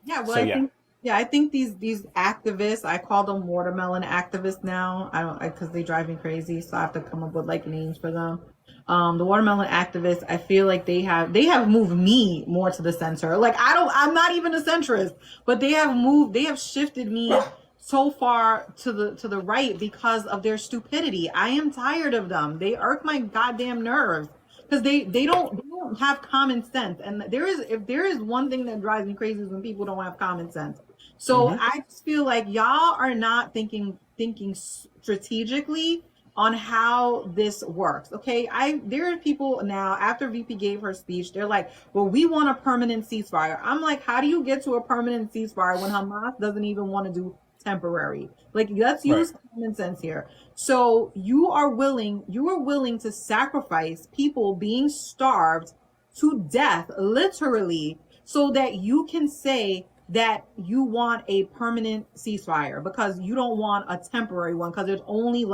Yeah, well, So I think these activists, I call them watermelon activists now. I don't, because they drive me crazy, so I have to come up with like names for them. The watermelon activists, I feel like they have moved me more to the center. Like, I'm not even a centrist, but they have shifted me so far to the right because of their stupidity. I am tired of them. They irk my goddamn nerves because they don't have common sense. And if there is one thing that drives me crazy is when people don't have common sense. So I just feel like y'all are not thinking strategically on how this works. Okay, there are people now, after VP gave her speech, they're like, well, we want a permanent ceasefire. I'm like, how do you get to a permanent ceasefire when Hamas doesn't even want to do temporary? Like, let's use common sense here. So you are willing to sacrifice people being starved to death, literally, so that you can say that you want a permanent ceasefire because you don't want a temporary one because there's only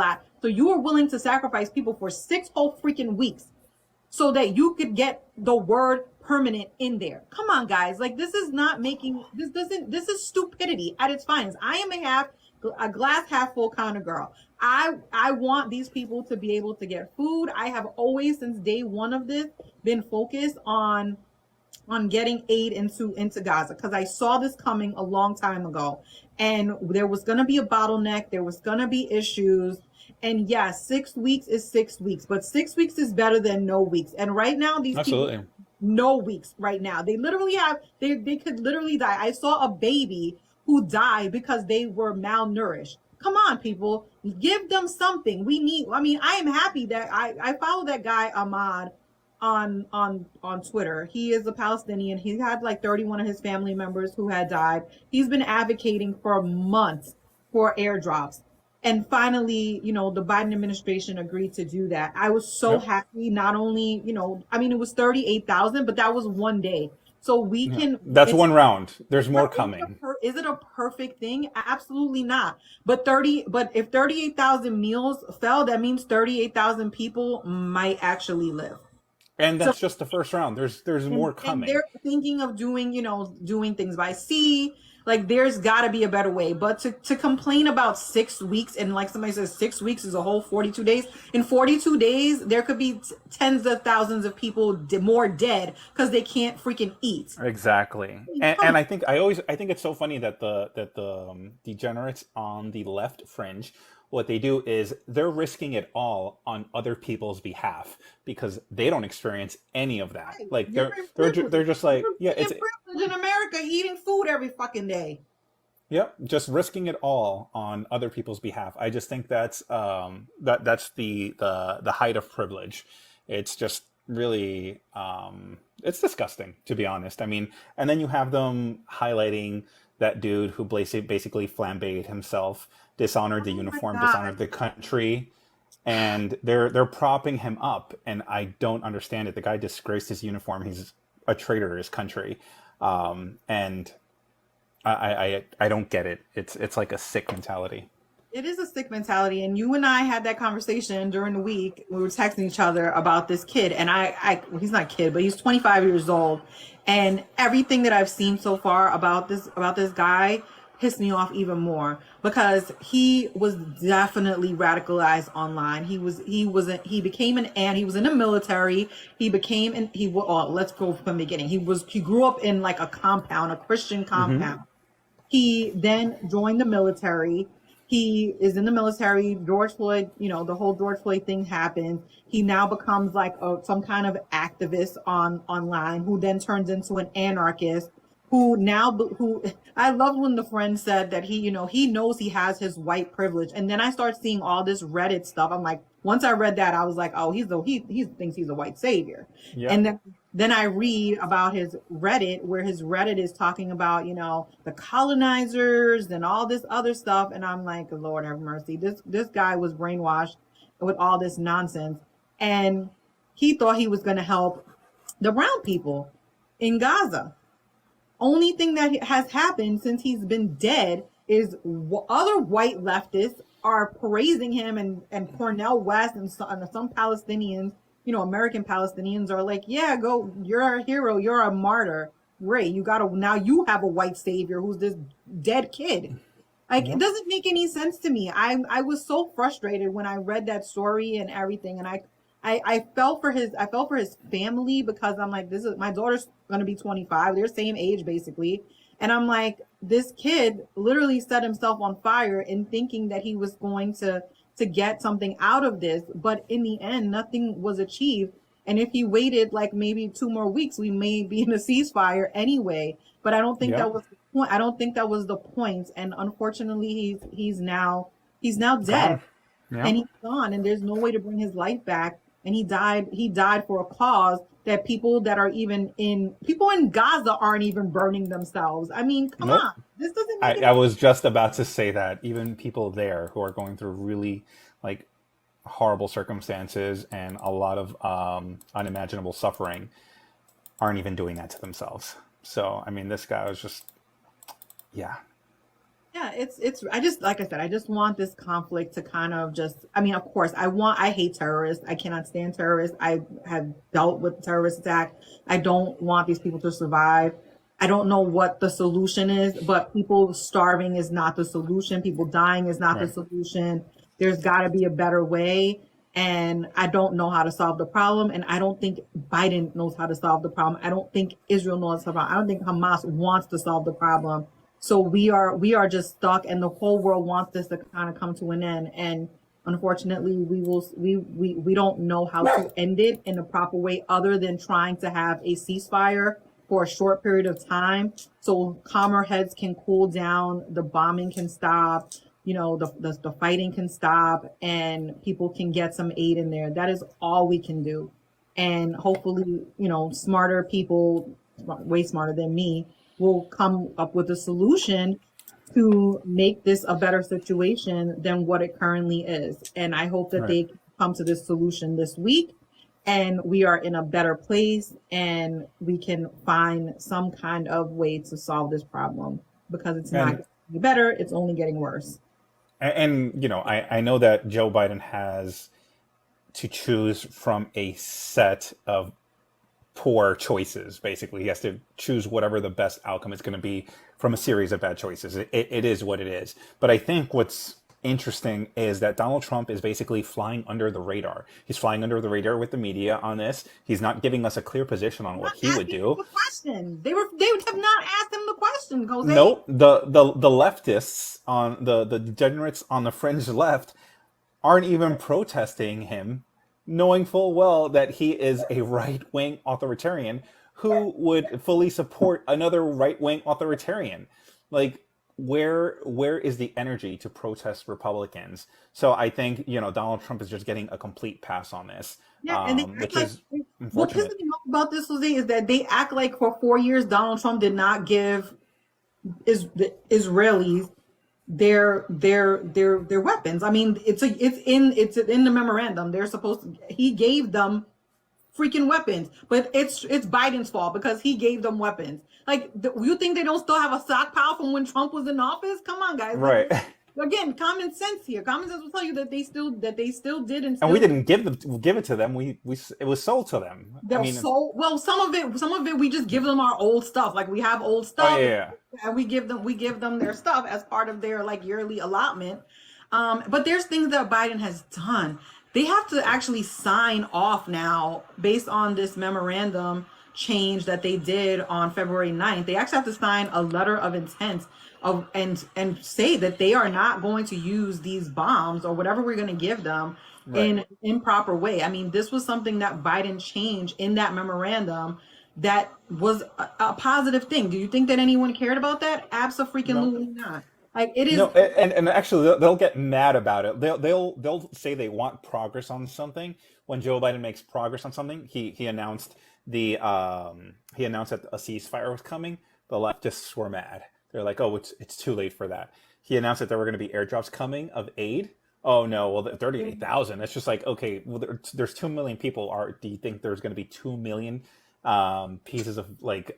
so you are willing to sacrifice people for 6 whole freaking weeks so that you could get the word permanent in there. Come on, guys. Like, this is is stupidity at its finest. I am a glass half full kind of girl. I want these people to be able to get food. I have always, since day one of this, been focused on getting aid into Gaza because I saw this coming a long time ago, and there was going to be a bottleneck. There was going to be issues. And yes, 6 weeks is 6 weeks, but 6 weeks is better than no weeks. And right now, these absolutely people, no weeks right now. They literally they could literally die. I saw a baby who died because they were malnourished. Come on, people, give them something. I am happy that I follow that guy Ahmad on Twitter. He is a Palestinian. He had like 31 of his family members who had died. He's been advocating for months for airdrops. And finally, the Biden administration agreed to do that. I was so happy. Not only, it was 38,000, but that was one day. So we can. That's one round. There's more coming. Is it a perfect thing? Absolutely not. But if 38,000 meals fell, that means 38,000 people might actually live. And that's just the first round. There's more coming. And they're thinking of doing things by sea. Like, there's got to be a better way. But to complain about 6 weeks, and like somebody says, 6 weeks is a whole 42 days. In 42 days, there could be tens of thousands of people more dead because they can't freaking eat. Exactly. And I think it's so funny that the degenerates on the left fringe, what they do is they're risking it all on other people's behalf because they don't experience any of that. Right. Like they're just like, it's privilege in America eating food every fucking day. Yep, just risking it all on other people's behalf. I just think that's that's the height of privilege. It's just really it's disgusting, to be honest. I mean, and then you have them highlighting that dude who basically flambéed himself, dishonored the uniform, dishonored the country, and they're propping him up, and I don't understand it. The guy disgraced his uniform. He's a traitor to his country, and I don't get it. It's like a sick mentality. It is a sick mentality, and you and I had that conversation during the week. We were texting each other about this kid, and he's not a kid, but he's 25 years old, and everything that I've seen so far about this guy, pissed me off even more because he was definitely radicalized online. He became he was in the military. Let's go from the beginning. He grew up in like a compound, a Christian Mm-hmm. compound. He then joined the military. He is in the military. George Floyd, the whole George Floyd thing happens. He now becomes like some kind of activist online, who then turns into an anarchist. Who I love when the friend said that he knows he has his white privilege, and then I start seeing all this Reddit stuff. I'm like, once I read that, I was like, oh, he thinks he's a white savior, Yeah. and then I read about his Reddit, where his Reddit is talking about, the colonizers and all this other stuff. And I'm like, Lord have mercy. This guy was brainwashed with all this nonsense. And he thought he was going to help the brown people in Gaza. Only thing that has happened since he's been dead is other white leftists are praising him, and Cornel West and some Palestinians, American Palestinians, are like, yeah, go, you're a hero, you're a martyr. Great. Now you have a white savior who's this dead kid. Like, Yeah. it doesn't make any sense to me. I was so frustrated when I read that story and everything. And I felt for his family, because I'm like, my daughter's going to be 25. They're same age basically. And I'm like, this kid literally set himself on fire in thinking that he was going to get something out of this. But in the end, nothing was achieved. And if he waited like maybe 2 more weeks, we may be in a ceasefire anyway. But I don't think Yeah. that was the point. I don't think that was the point. And unfortunately, he's now dead. Gone. Yeah. And he's gone, and there's no way to bring his life back. And he died for a cause that people in Gaza aren't even burning themselves. I mean, come Nope. on. This doesn't make I any was just about to say that even people there who are going through really like horrible circumstances and a lot of unimaginable suffering aren't even doing that to themselves. So, I mean, this guy was just, yeah. Yeah, it's I just, like I said, I just want this conflict to kind of I mean, of course, I hate terrorists. I cannot stand terrorists. I have dealt with terrorist attack. I don't want these people to survive. I don't know what the solution is, but people starving is not the solution. People dying is not the Right. solution. There's got to be a better way. And I don't know how to solve the problem. And I don't think Biden knows how to solve the problem. I don't think Israel knows how to solve the problem. I don't think Hamas wants to solve the problem. So we are just stuck, and the whole world wants this to kind of come to an end. And unfortunately, we don't know how to end it in the proper way, other than trying to have a ceasefire for a short period of time, so calmer heads can cool down, the bombing can stop, the fighting can stop, and people can get some aid in there. That is all we can do. And hopefully, smarter people, way smarter than me, will come up with a solution to make this a better situation than what it currently is. And I hope that Right. they come to this solution this week, and we are in a better place, and we can find some kind of way to solve this problem, because it's not And getting better, it's only getting worse. I know that Joe Biden has to choose from a set of poor choices. Basically, he has to choose whatever the best outcome is going to be from a series of bad choices. It is what it is. But I think what's interesting is that Donald Trump is basically flying under the radar. He's flying under the radar with the media on this. He's not giving us a clear position on what he would Asking him do. the question. They would have not asked him the question, Jose. No, the leftists on the degenerates on the fringe left aren't even protesting him, knowing full well that he is a right-wing authoritarian who would fully support another right-wing authoritarian. Like, where is the energy to protest Republicans? So I think, Donald Trump is just getting a complete pass on this, Yeah, and which is what pisses unfortunate. me off about this, Jose, is that they act like for 4 years Donald Trump did not give the Israelis their weapons. I mean, it's in the memorandum. He gave them freaking weapons, but it's Biden's fault because he gave them weapons. Like, you think they don't still have a stockpile from when Trump was in office? Come on, guys. Right. again, common sense here. Common sense will tell you that they still did and And we still didn't give it to them. We it was sold to them. I they'll mean, so well. Some of it we just give them our old stuff. Like we have old oh yeah, stuff, yeah. and we give them their stuff as part of their like yearly allotment. But there's things that Biden has done. They have to actually sign off now based on this memorandum change that they did on February 9th. They actually have to sign a letter of intent of and say that they are not going to use these bombs or whatever we're going to give them in Right. an improper way. I mean, this was something that Biden changed in that memorandum that was a positive thing. Do you think that anyone cared about that? No. Absolutely not. Like it is. No, and actually they'll get mad about it. They'll say they want progress on something. When Joe Biden makes progress on something, he announced he announced that a ceasefire was coming. The leftists were mad. They're like, oh, it's too late for that. He announced that there were going to be airdrops coming of aid. Oh no, well, 38,000. It's just like, okay, well, there's 2 million people. Do you think there's going to be 2 million pieces of like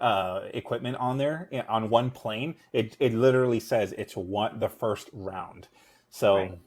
equipment on there on one plane? It literally says it's the first round. So Right.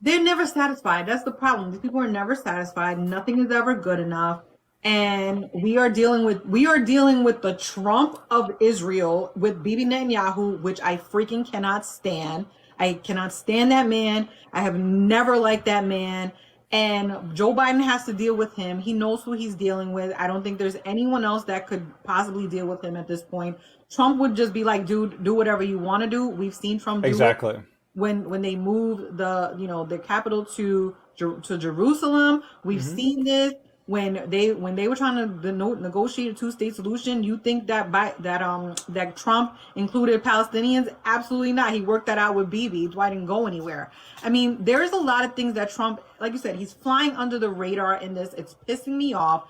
They're never satisfied. That's the problem. These people are never satisfied. Nothing is ever good enough. And we are dealing with the Trump of Israel with Bibi Netanyahu, which I freaking cannot stand. I cannot stand that man. I have never liked that man. And Joe Biden has to deal with him. He knows who he's dealing with. I don't think there's anyone else that could possibly deal with him at this point. Trump would just be like, dude, do whatever you want to do. We've seen Trump do it exactly. when they moved the capital to Jerusalem. We've Hmm. seen this when they were trying to negotiate a two-state solution. You think that Trump included Palestinians? Absolutely not. He worked that out with Bibi. That's why it didn't go anywhere. I mean, there's a lot of things that Trump, like you said, he's flying under the radar in this. It's pissing me off,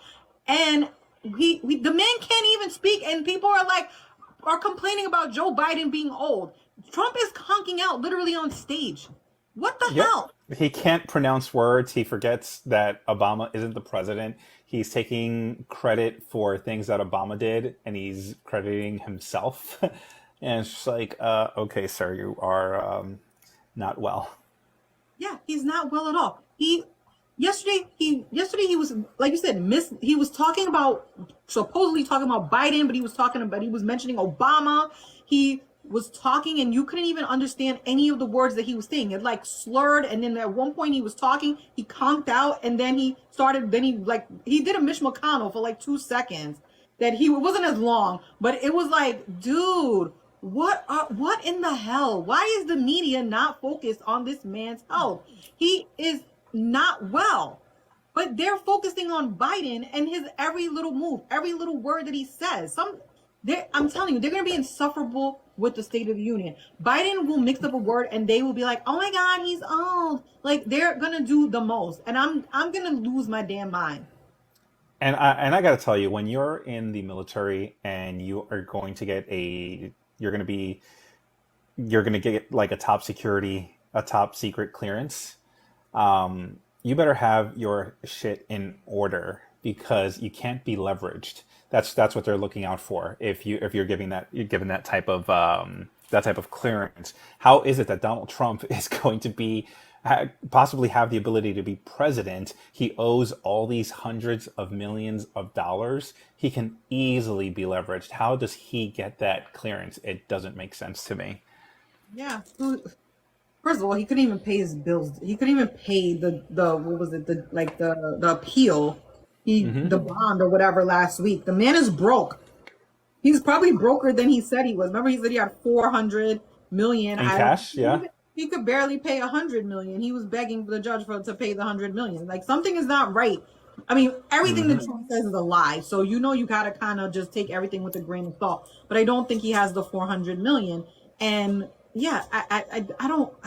and the man can't even speak, and people are complaining about Joe Biden being old. Trump is conking out literally on stage. What the Yep. hell? He can't pronounce words. He forgets that Obama isn't the president. He's taking credit for things that Obama did, and he's crediting himself. And it's just like, okay, sir, you are not well. Yeah, he's not well at all. Yesterday he was, like you said, he was talking about, supposedly talking about Biden, but he was mentioning Obama. He was talking and you couldn't even understand any of the words that he was saying. It like slurred, and then at one point he was talking, he conked out, and then he did a Mitch McConnell for like 2 seconds. It wasn't as long, but it was like, dude, what in the hell? Why is the media not focused on this man's health? He is not well. But they're focusing on Biden and his every little move, every little word that he says. I'm telling you, they're going to be insufferable with the State of the Union. Biden will mix up a word and they will be like, "Oh my God, he's old." Like they're going to do the most, and I'm going to lose my damn mind. And I got to tell you, when you're in the military and you're going to get like a top secret clearance, you better have your shit in order because you can't be leveraged. That's what they're looking out for. If you're given that type of clearance. How is it that Donald Trump is going to possibly have the ability to be president? He owes all these hundreds of millions of dollars. He can easily be leveraged. How does he get that clearance? It doesn't make sense to me. Yeah. First of all, he couldn't even pay his bills. He couldn't even pay the what was it, the appeal, Hmm. the bond or whatever last week. The man is broke. He's probably broker than he said he was. Remember, he said he had 400 million. In I don't. cash, yeah. He could barely pay 100 million. He was begging the judge to pay the 100 million. Like something is not right. I mean, everything that Hmm. Trump says is a lie. So you gotta kind of just take everything with a grain of salt. But I don't think he has the 400 million. And yeah, I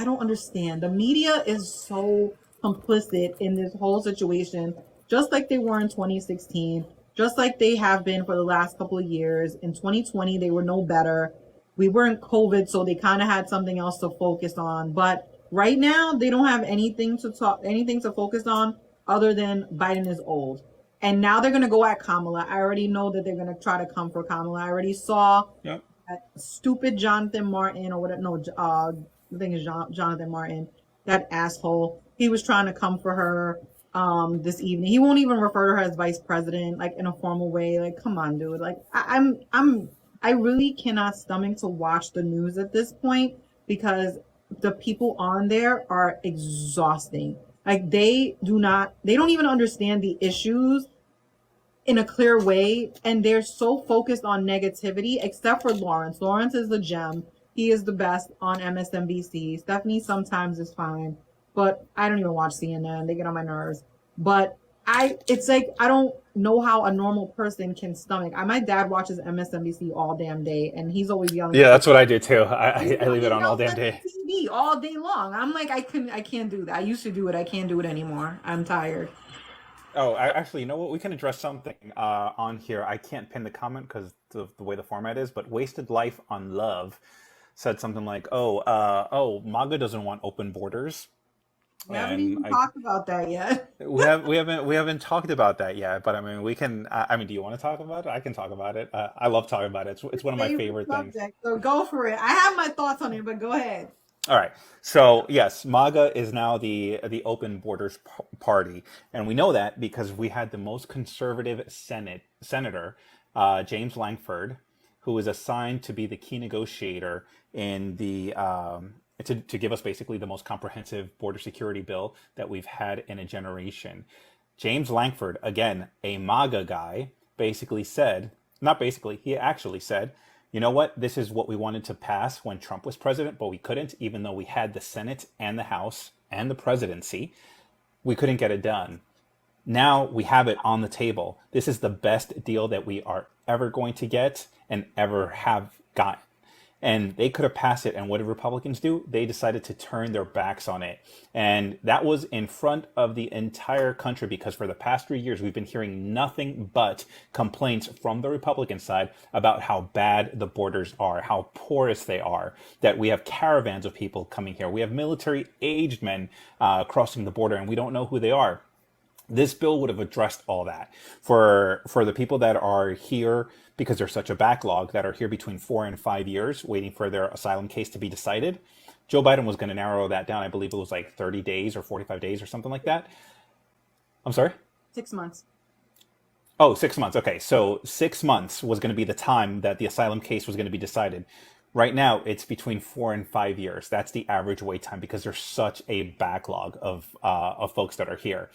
don't understand. The media is so complicit in this whole situation, just like they were in 2016, just like they have been for the last couple of years. In 2020, they were no better. We were in COVID, so they kind of had something else to focus on. But right now, they don't have anything to focus on other than Biden is old. And now they're gonna go at Kamala. I already know that they're gonna try to come for Kamala. I already saw Yep. that stupid Jonathan Martin or whatever. No, I think it's Jonathan Martin, that asshole. He was trying to come for her this evening. He won't even refer to her as vice president, like in a formal way. Like, come on, dude. Like, I really cannot stomach to watch the news at this point because the people on there are exhausting. Like, they don't even understand the issues in a clear way, and they're so focused on negativity, except for Lawrence. Lawrence is the gem. He is the best on MSNBC. Stephanie sometimes is fine, but I don't even watch CNN. They get on my nerves. But it's like, I don't know how a normal person can stomach. My dad watches MSNBC all damn day, and he's always yelling Yeah, at that's people. what I do too. I leave He it on all yells damn at the day. TV all day long. I'm like, I can't do that. I used to do it. I can't do it anymore. I'm tired. Oh, actually, you know what? We can address something on here. I can't pin the comment because of the way the format is, but Wasted Life on Love said something like, MAGA doesn't want open borders. We haven't And even talked about that yet. we haven't talked about that yet, but I mean we can. I mean, do you want to talk about it? I can talk about it. I love talking about it. It's one of my Favorite favorite things. subject. So go for it. I have my thoughts on it, but go ahead. All right. So yes, MAGA is now the Open Borders Party, and we know that because we had the most conservative senator, James Langford, who was assigned to be the key negotiator in the to give us basically the most comprehensive border security bill that we've had in a generation. James Langford, again, a MAGA guy, basically said, not basically, he actually said, you know what, this is what we wanted to pass when Trump was president, but we couldn't, even though we had the Senate and the House and the presidency. We couldn't get it done. Now we have it on the table. This is the best deal that we are ever going to get and ever have gotten. And they could have passed it. And what did Republicans do? They decided to turn their backs on it. And that was in front of the entire country because for the past 3 years, we've been hearing nothing but complaints from the Republican side about how bad the borders are, how porous they are, that we have caravans of people coming here. We have military-aged men crossing the border, and we don't know who they are. This bill would have addressed all that for the people that are here because there's such a backlog that are here between 4 and 5 years waiting for their asylum case to be decided. Joe Biden was going to narrow that down. I believe it was like 30 days or 45 days or something like that. I'm sorry? 6 months. Oh, 6 months. Okay. So 6 months was going to be the time that the asylum case was going to be decided. Right now, it's between 4 and 5 years. That's the average wait time because there's such a backlog of folks that are here.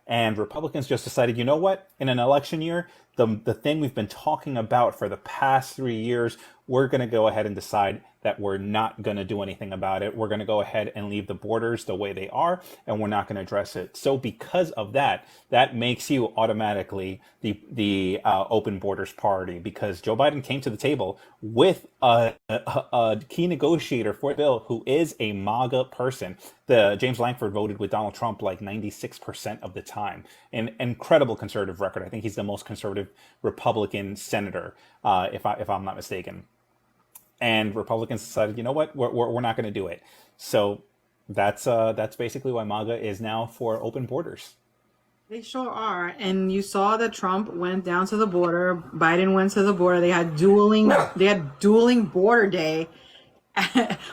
And Republicans just decided, you know what? In an election year, the thing we've been talking about for the past 3 years, we're going to go ahead and decide that we're not going to do anything about it. We're going to go ahead and leave the borders the way they are, and we're not going to address it. So because of that, that makes you automatically the Open Borders Party because Joe Biden came to the table with a key negotiator for the bill who is a MAGA person. The James Langford voted with Donald Trump like 96% of the time. An incredible conservative record. I think he's the most conservative Republican senator, if I'm not mistaken. And Republicans decided, you know what, we're not going to do it. So that's basically why MAGA is now for open borders. They sure are. And you saw that Trump went down to the border. Biden went to the border. They had dueling border day,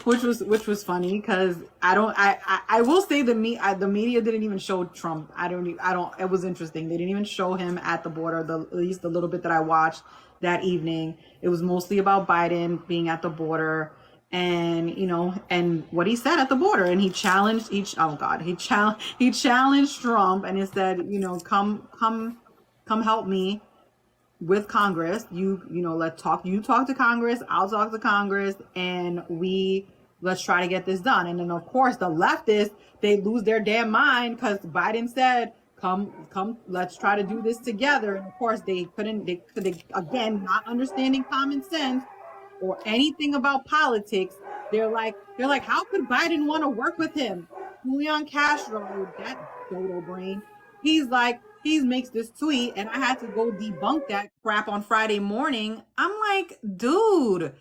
which was funny because I will say the media didn't even show Trump. It was interesting. They didn't even show him at the border. At least the little bit that I watched that evening, it was mostly about Biden being at the border and and what he said at the border, and he challenged he challenged Trump, and he said, come help me with Congress. You talk to Congress, I'll talk to Congress, and let's try to get this done. And then of course the leftists, they lose their damn mind because Biden said, come, let's try to do this together. And of course they again, not understanding common sense or anything about politics. They're like, how could Biden want to work with him? Julian Castro, that dodo brain, he makes this tweet, and I had to go debunk that crap on Friday morning. I'm like, dude,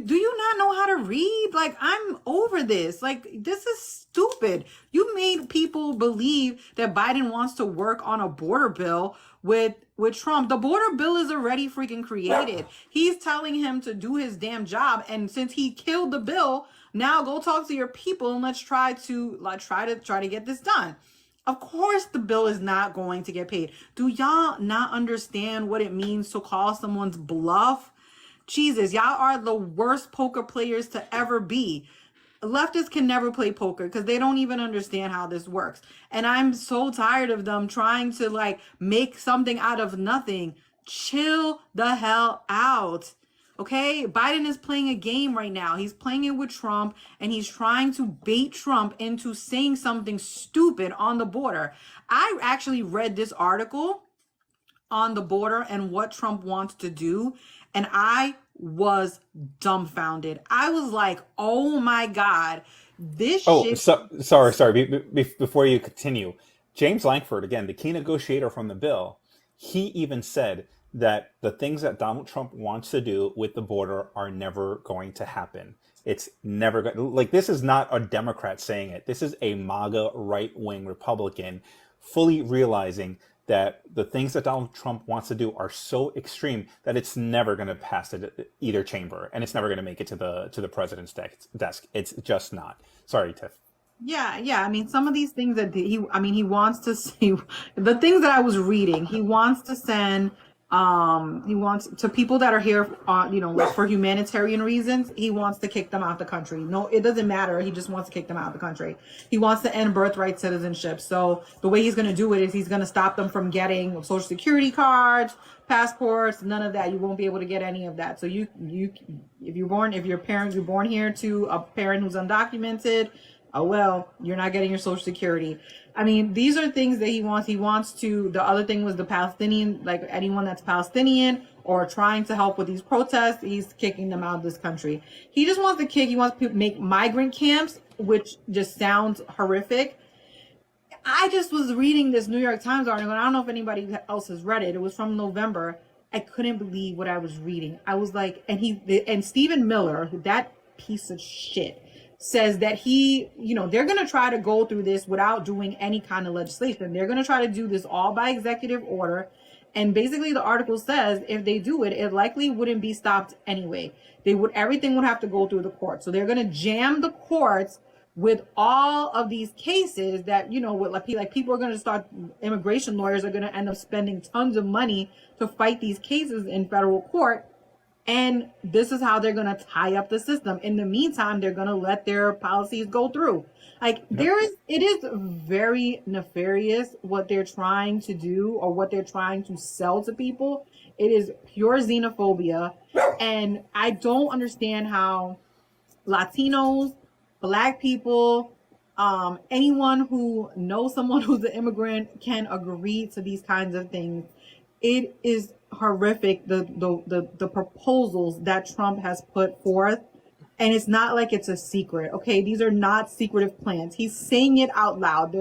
do you not know how to read? Like, I'm over this. Like, this is stupid. You made people believe that Biden wants to work on a border bill with Trump. The border bill is already freaking created. He's telling him to do his damn job, and since he killed the bill, now go talk to your people and let's try to get this done. Of course the bill is not going to get paid. Do y'all not understand what it means to call someone's bluff? Jesus, y'all are the worst poker players to ever be. Leftists can never play poker because they don't even understand how this works. And I'm so tired of them trying to like make something out of nothing. Chill the hell out. Okay, Biden is playing a game right now. He's playing it with Trump and he's trying to bait Trump into saying something stupid on the border. I actually read this article on the border and what Trump wants to do, and I was dumbfounded. I was like, oh my God, this shit. Sorry. Before you continue, James Lankford, again, the key negotiator from the bill, he even said that the things that Donald Trump wants to do with the border are never going to happen. It's never going to, like, this is not a Democrat saying it. This is a MAGA right-wing Republican fully realizing that the things that Donald Trump wants to do are so extreme that it's never going to pass either chamber, and it's never going to make it to the president's desk. It's just not. Sorry, Tiff. Yeah. I mean, some of these things that he wants to see, the things that I was reading, he wants to send, he wants to people that are here, like for humanitarian reasons, he wants to kick them out the country. No, it doesn't matter. He just wants to kick them out of the country. He wants to end birthright citizenship. So the way he's going to do it is he's going to stop them from getting social security cards, passports, none of that. You won't be able to get any of that. So if you're born here to a parent who's undocumented, oh, well, you're not getting your social security. I mean, these are things that he wants. The other thing was the Palestinian, like anyone that's Palestinian or trying to help with these protests, he's kicking them out of this country. He wants to make migrant camps, which just sounds horrific. I just was reading this New York Times article, and I don't know if anybody else has read it. It was from November. I couldn't believe what I was reading. I was like, and Stephen Miller, that piece of shit, says that they're going to try to go through this without doing any kind of legislation. They're going to try to do this all by executive order. And basically the article says if they do it, it likely wouldn't be stopped anyway. Everything would have to go through the courts. So they're going to jam the courts with all of these cases that, people are going to start, immigration lawyers are going to end up spending tons of money to fight these cases in federal court. And this is how they're going to tie up the system. In the meantime, they're going to let their policies go through. Like, it is very nefarious what they're trying to do or what they're trying to sell to people. It is pure xenophobia. And I don't understand how Latinos, Black people, anyone who knows someone who's an immigrant can agree to these kinds of things. It is horrific, the proposals that Trump has put forth, and it's not like it's a secret. Okay, these are not secretive plans. He's saying it out loud.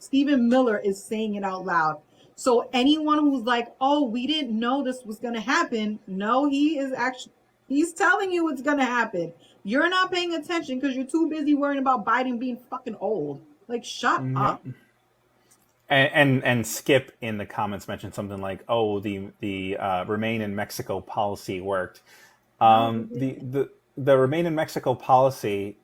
Stephen Miller is saying it out loud. So anyone who's like, "Oh, we didn't know this was going to happen," no, he's telling you it's going to happen. You're not paying attention because you're too busy worrying about Biden being fucking old. Like, shut up. And Skip in the comments mentioned something like, "Oh, the Remain in Mexico policy worked." The Remain in Mexico policy,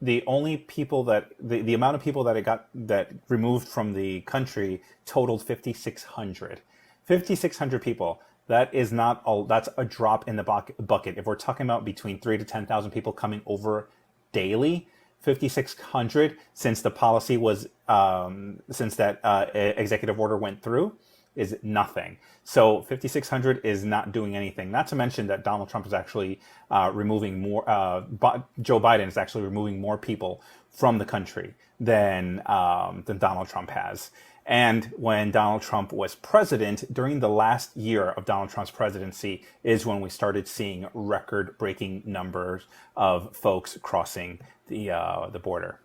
the only people that the amount of people that it got that removed from the country totaled 5,600. 5,600 people. That is not all. That's a drop in the bucket. If we're talking about between 3,000 to 10,000 people coming over daily, 5,600 since the policy was since that executive order went through is nothing. So 5,600 is not doing anything. Not to mention that Donald Trump is actually removing more. Joe Biden is actually removing more people from the country than Donald Trump has. And when Donald Trump was president, during the last year of Donald Trump's presidency is when we started seeing record-breaking numbers of folks crossing the border.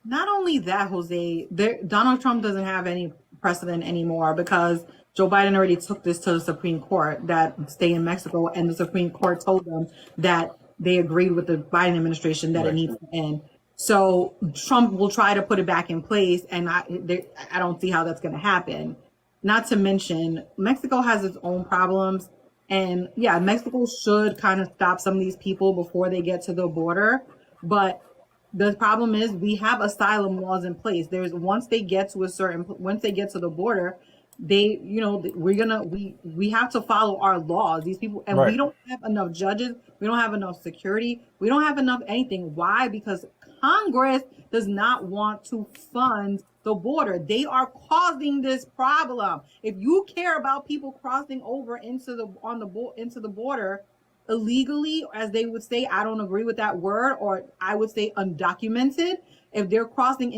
Not only that, Jose, Donald Trump doesn't have any precedent anymore because Joe Biden already took this to the Supreme Court that stay in Mexico, and the Supreme Court told them that they agreed with the Biden administration that it Right. needs to end. So Trump will try to put it back in place, and I don't see how that's going to happen. Not to mention, Mexico has its own problems, and yeah, Mexico should kind of stop some of these people before they get to the border. But the problem is we have asylum laws in place. There's once they get to the border, we have to follow our laws. These people, and we Right. don't have enough judges, we don't have enough security, we don't have enough anything. Why? Because Congress does not want to fund the border. They are causing this problem. If you care about people crossing over into the border illegally, as they would say, I don't agree with that word, or I would say undocumented. If they're crossing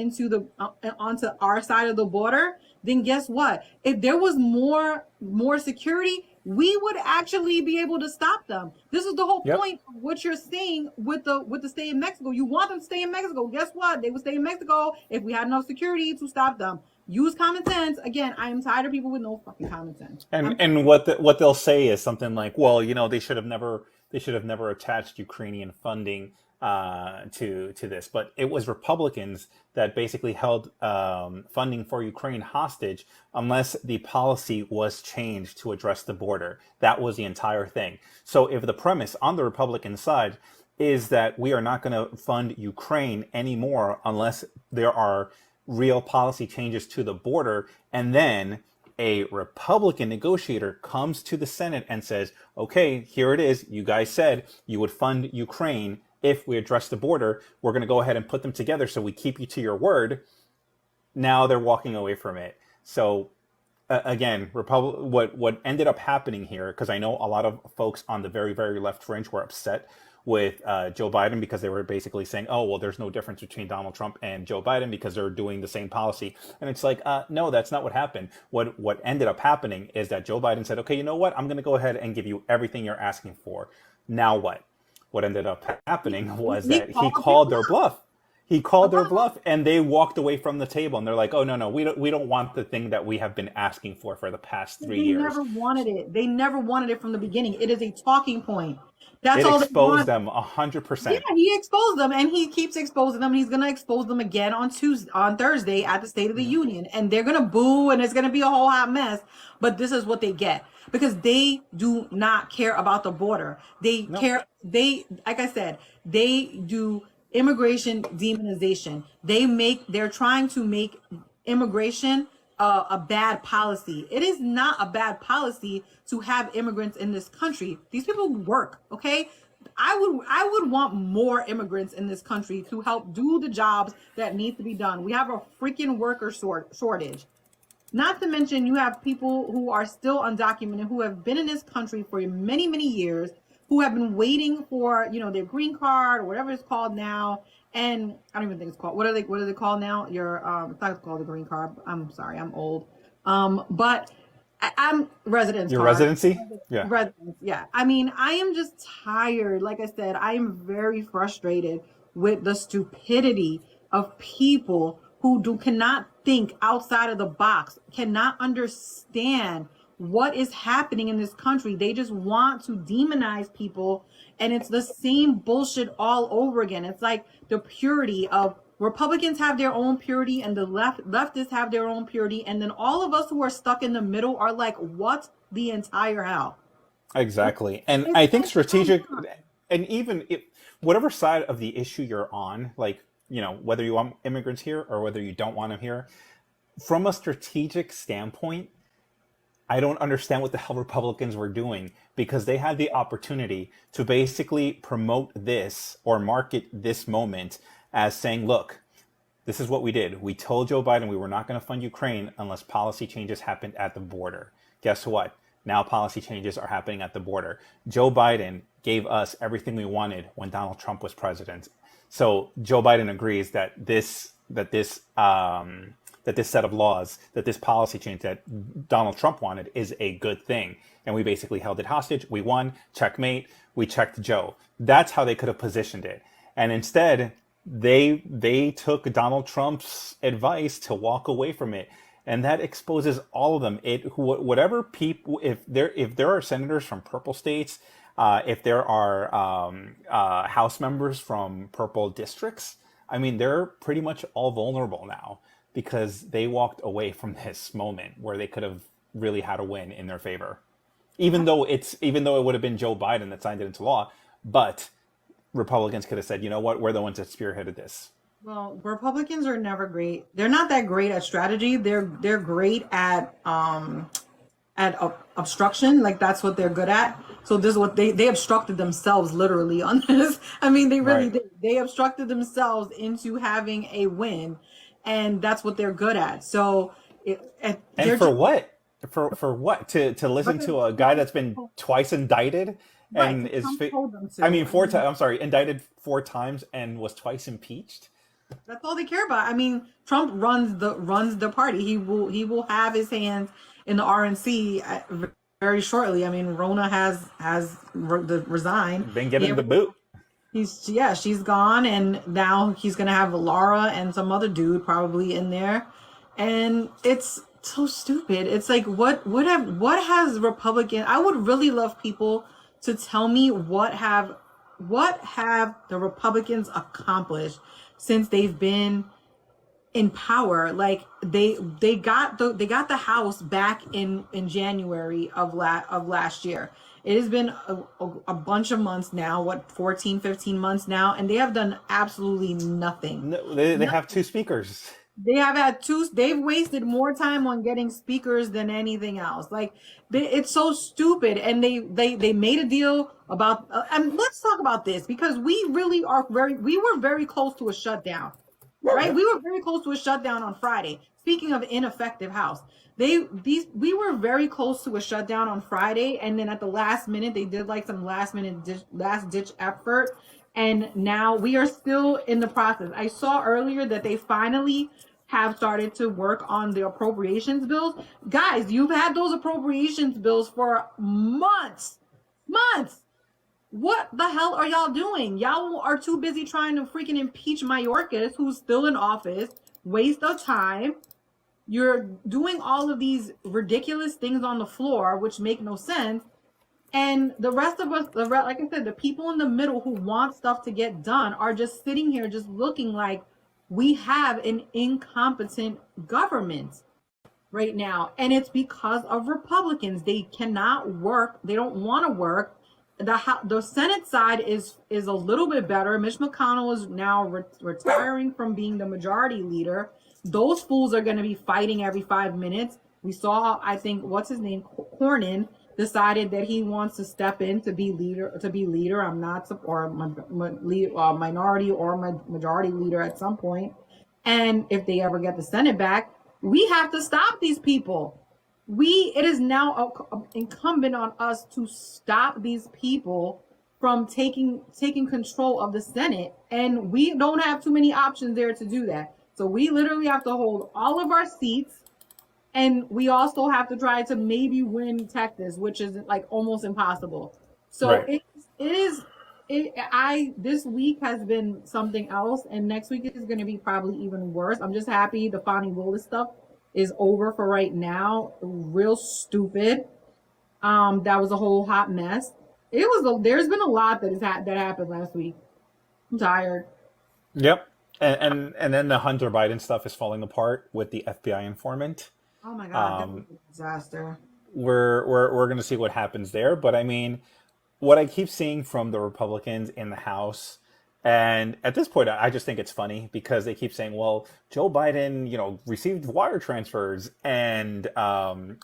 onto our side of the border, then guess what? If there was more security, we would actually be able to stop them. This is the whole Yep. point of what you're saying with the stay in Mexico. You want them to stay in Mexico. Guess what? They would stay in Mexico if we had enough security to stop them. Use common sense. Again, I am tired of people with no fucking common sense. And what they'll say is something like, well, they should have never attached Ukrainian funding to this, but it was Republicans that basically held funding for Ukraine hostage unless the policy was changed to address the border. That was the entire thing. So if the premise on the Republican side is that we are not going to fund Ukraine anymore unless there are real policy changes to the border, and then a Republican negotiator comes to the Senate and says, okay, here it is. You guys said you would fund Ukraine if we address the border. We're going to go ahead and put them together so we keep you to your word. Now they're walking away from it. So again, what ended up happening here, because I know a lot of folks on the very, very left fringe were upset with Joe Biden because they were basically saying, oh, well, there's no difference between Donald Trump and Joe Biden because they're doing the same policy. And it's like, no, that's not what happened. What ended up happening is that Joe Biden said, okay, you know what? I'm going to go ahead and give you everything you're asking for. Now what? What ended up happening was that he called their bluff. He called their bluff, and they walked away from the table. And they're like, "Oh no, we don't want the thing that we have been asking for the past 3 years." They never wanted it. They never wanted it from the beginning. It is a talking point. That's It all they exposed want. them Yeah, 100%. he exposed them, and he keeps exposing them. And he's gonna expose them again on Thursday at the State of the Union, and they're gonna boo, and it's gonna be a whole hot mess. But this is what they get because they do not care about the border. They No, care. Like I said, they do immigration demonization. They're trying to make immigration a bad policy. It is not a bad policy to have immigrants in this country. These people work, okay? I would want more immigrants in this country to help do the jobs that need to be done. We have a freaking worker shortage. Not to mention, you have people who are still undocumented, who have been in this country for many, many years, who have been waiting for, their green card or whatever it's called now. And I don't even think it's called. What are they called now? It's not called the green card. I'm sorry, I'm old. But I'm residence your card. residency. Yeah, Residence, yeah. I mean, I am just tired. Like I said, I am very frustrated with the stupidity of people who cannot think outside of the box, cannot understand what is happening in this country. They just want to demonize people, and it's the same bullshit all over again. It's like the purity of Republicans have their own purity, and the leftists have their own purity, and then all of us who are stuck in the middle are like, what the entire hell? exactly. And It's I think like, strategic, and even if, whatever side of the issue you're on, like, whether you want immigrants here or whether you don't want them here, from a strategic standpoint, I don't understand what the hell Republicans were doing because they had the opportunity to basically promote this or market this moment as saying, look, this is what we did. We told Joe Biden we were not going to fund Ukraine unless policy changes happened at the border. Guess what? Now policy changes are happening at the border. Joe Biden gave us everything we wanted when Donald Trump was president. So Joe Biden agrees that this set of laws, that this policy change that Donald Trump wanted is a good thing. And we basically held it hostage. We won, checkmate, we checked Joe. That's how they could have positioned it. And instead, they took Donald Trump's advice to walk away from it. And that exposes all of them. Whatever people, if there are senators from purple states, if there are House members from purple districts, I mean, they're pretty much all vulnerable now because they walked away from this moment where they could have really had a win in their favor. Even though it would have been Joe Biden that signed it into law, but Republicans could have said, you know what, we're the ones that spearheaded this. Well, Republicans are never great. They're not that great at strategy. They're great at obstruction. Like that's what they're good at. So this is what they obstructed themselves literally on this. I mean, they really Right. did. They obstructed themselves into having a win, and that's what they're good at. So And they're for just what? For what? To listen because to a guy that's been twice indicted right. and Because Trump told them I to. mean, four times. I'm sorry, indicted 4 times and was twice impeached. That's all they care about. I mean, Trump runs the party. He will have his hands in the RNC very shortly. I mean, Rona has resigned. Been given the boot. She's gone, and now he's gonna have Laura and some other dude probably in there, and it's so stupid. It's like what has Republican? I would really love people to tell me what have the Republicans accomplished since they've been in power. Like they got the House back in January of last year. It has been a bunch of months now, what, 14, 15 months now, and they have done absolutely nothing. No, they have 2 speakers. They've wasted more time on getting speakers than anything else. Like it's so stupid. And they made a deal about, and let's talk about this because we were very close to a shutdown, right? We were very close to a shutdown on Friday. Speaking of ineffective House, we were very close to a shutdown on Friday, and then at the last minute they did like some last ditch effort, and now we are still in the process. I saw earlier that they finally have started to work on the appropriations bills. Guys, you've had those appropriations bills for months. What the hell are y'all doing? Y'all are too busy trying to freaking impeach Mayorkas, who's still in office. Waste of time. You're doing all of these ridiculous things on the floor, which make no sense. And the rest of us, like I said, the people in the middle who want stuff to get done are just sitting here just looking like we have an incompetent government right now. And it's because of Republicans. They cannot work. They don't want to work. The Senate side is a little bit better. Mitch McConnell is now retiring from being the majority leader. Those fools are going to be fighting every 5 minutes. We saw, I think, what's his name, Cornyn, decided that he wants to step in to be leader. I'm not, or minority or majority leader at some point. And if they ever get the Senate back, we have to stop these people. It is now incumbent on us to stop these people from taking control of the Senate. And we don't have too many options there to do that. So we literally have to hold all of our seats, and we also have to try to maybe win Texas, which is like almost impossible. So Right. this week has been something else, and next week is going to be probably even worse. I'm just happy the Fonnie Willis stuff is over for right now. Real stupid. That was a whole hot mess. There's been a lot that happened last week. I'm tired. Yep. And then the Hunter Biden stuff is falling apart with the FBI informant. Oh my God, that was a disaster. We're going to see what happens there. But I mean, what I keep seeing from the Republicans in the House, and at this point, I just think it's funny because they keep saying, well, Joe Biden, received wire transfers. And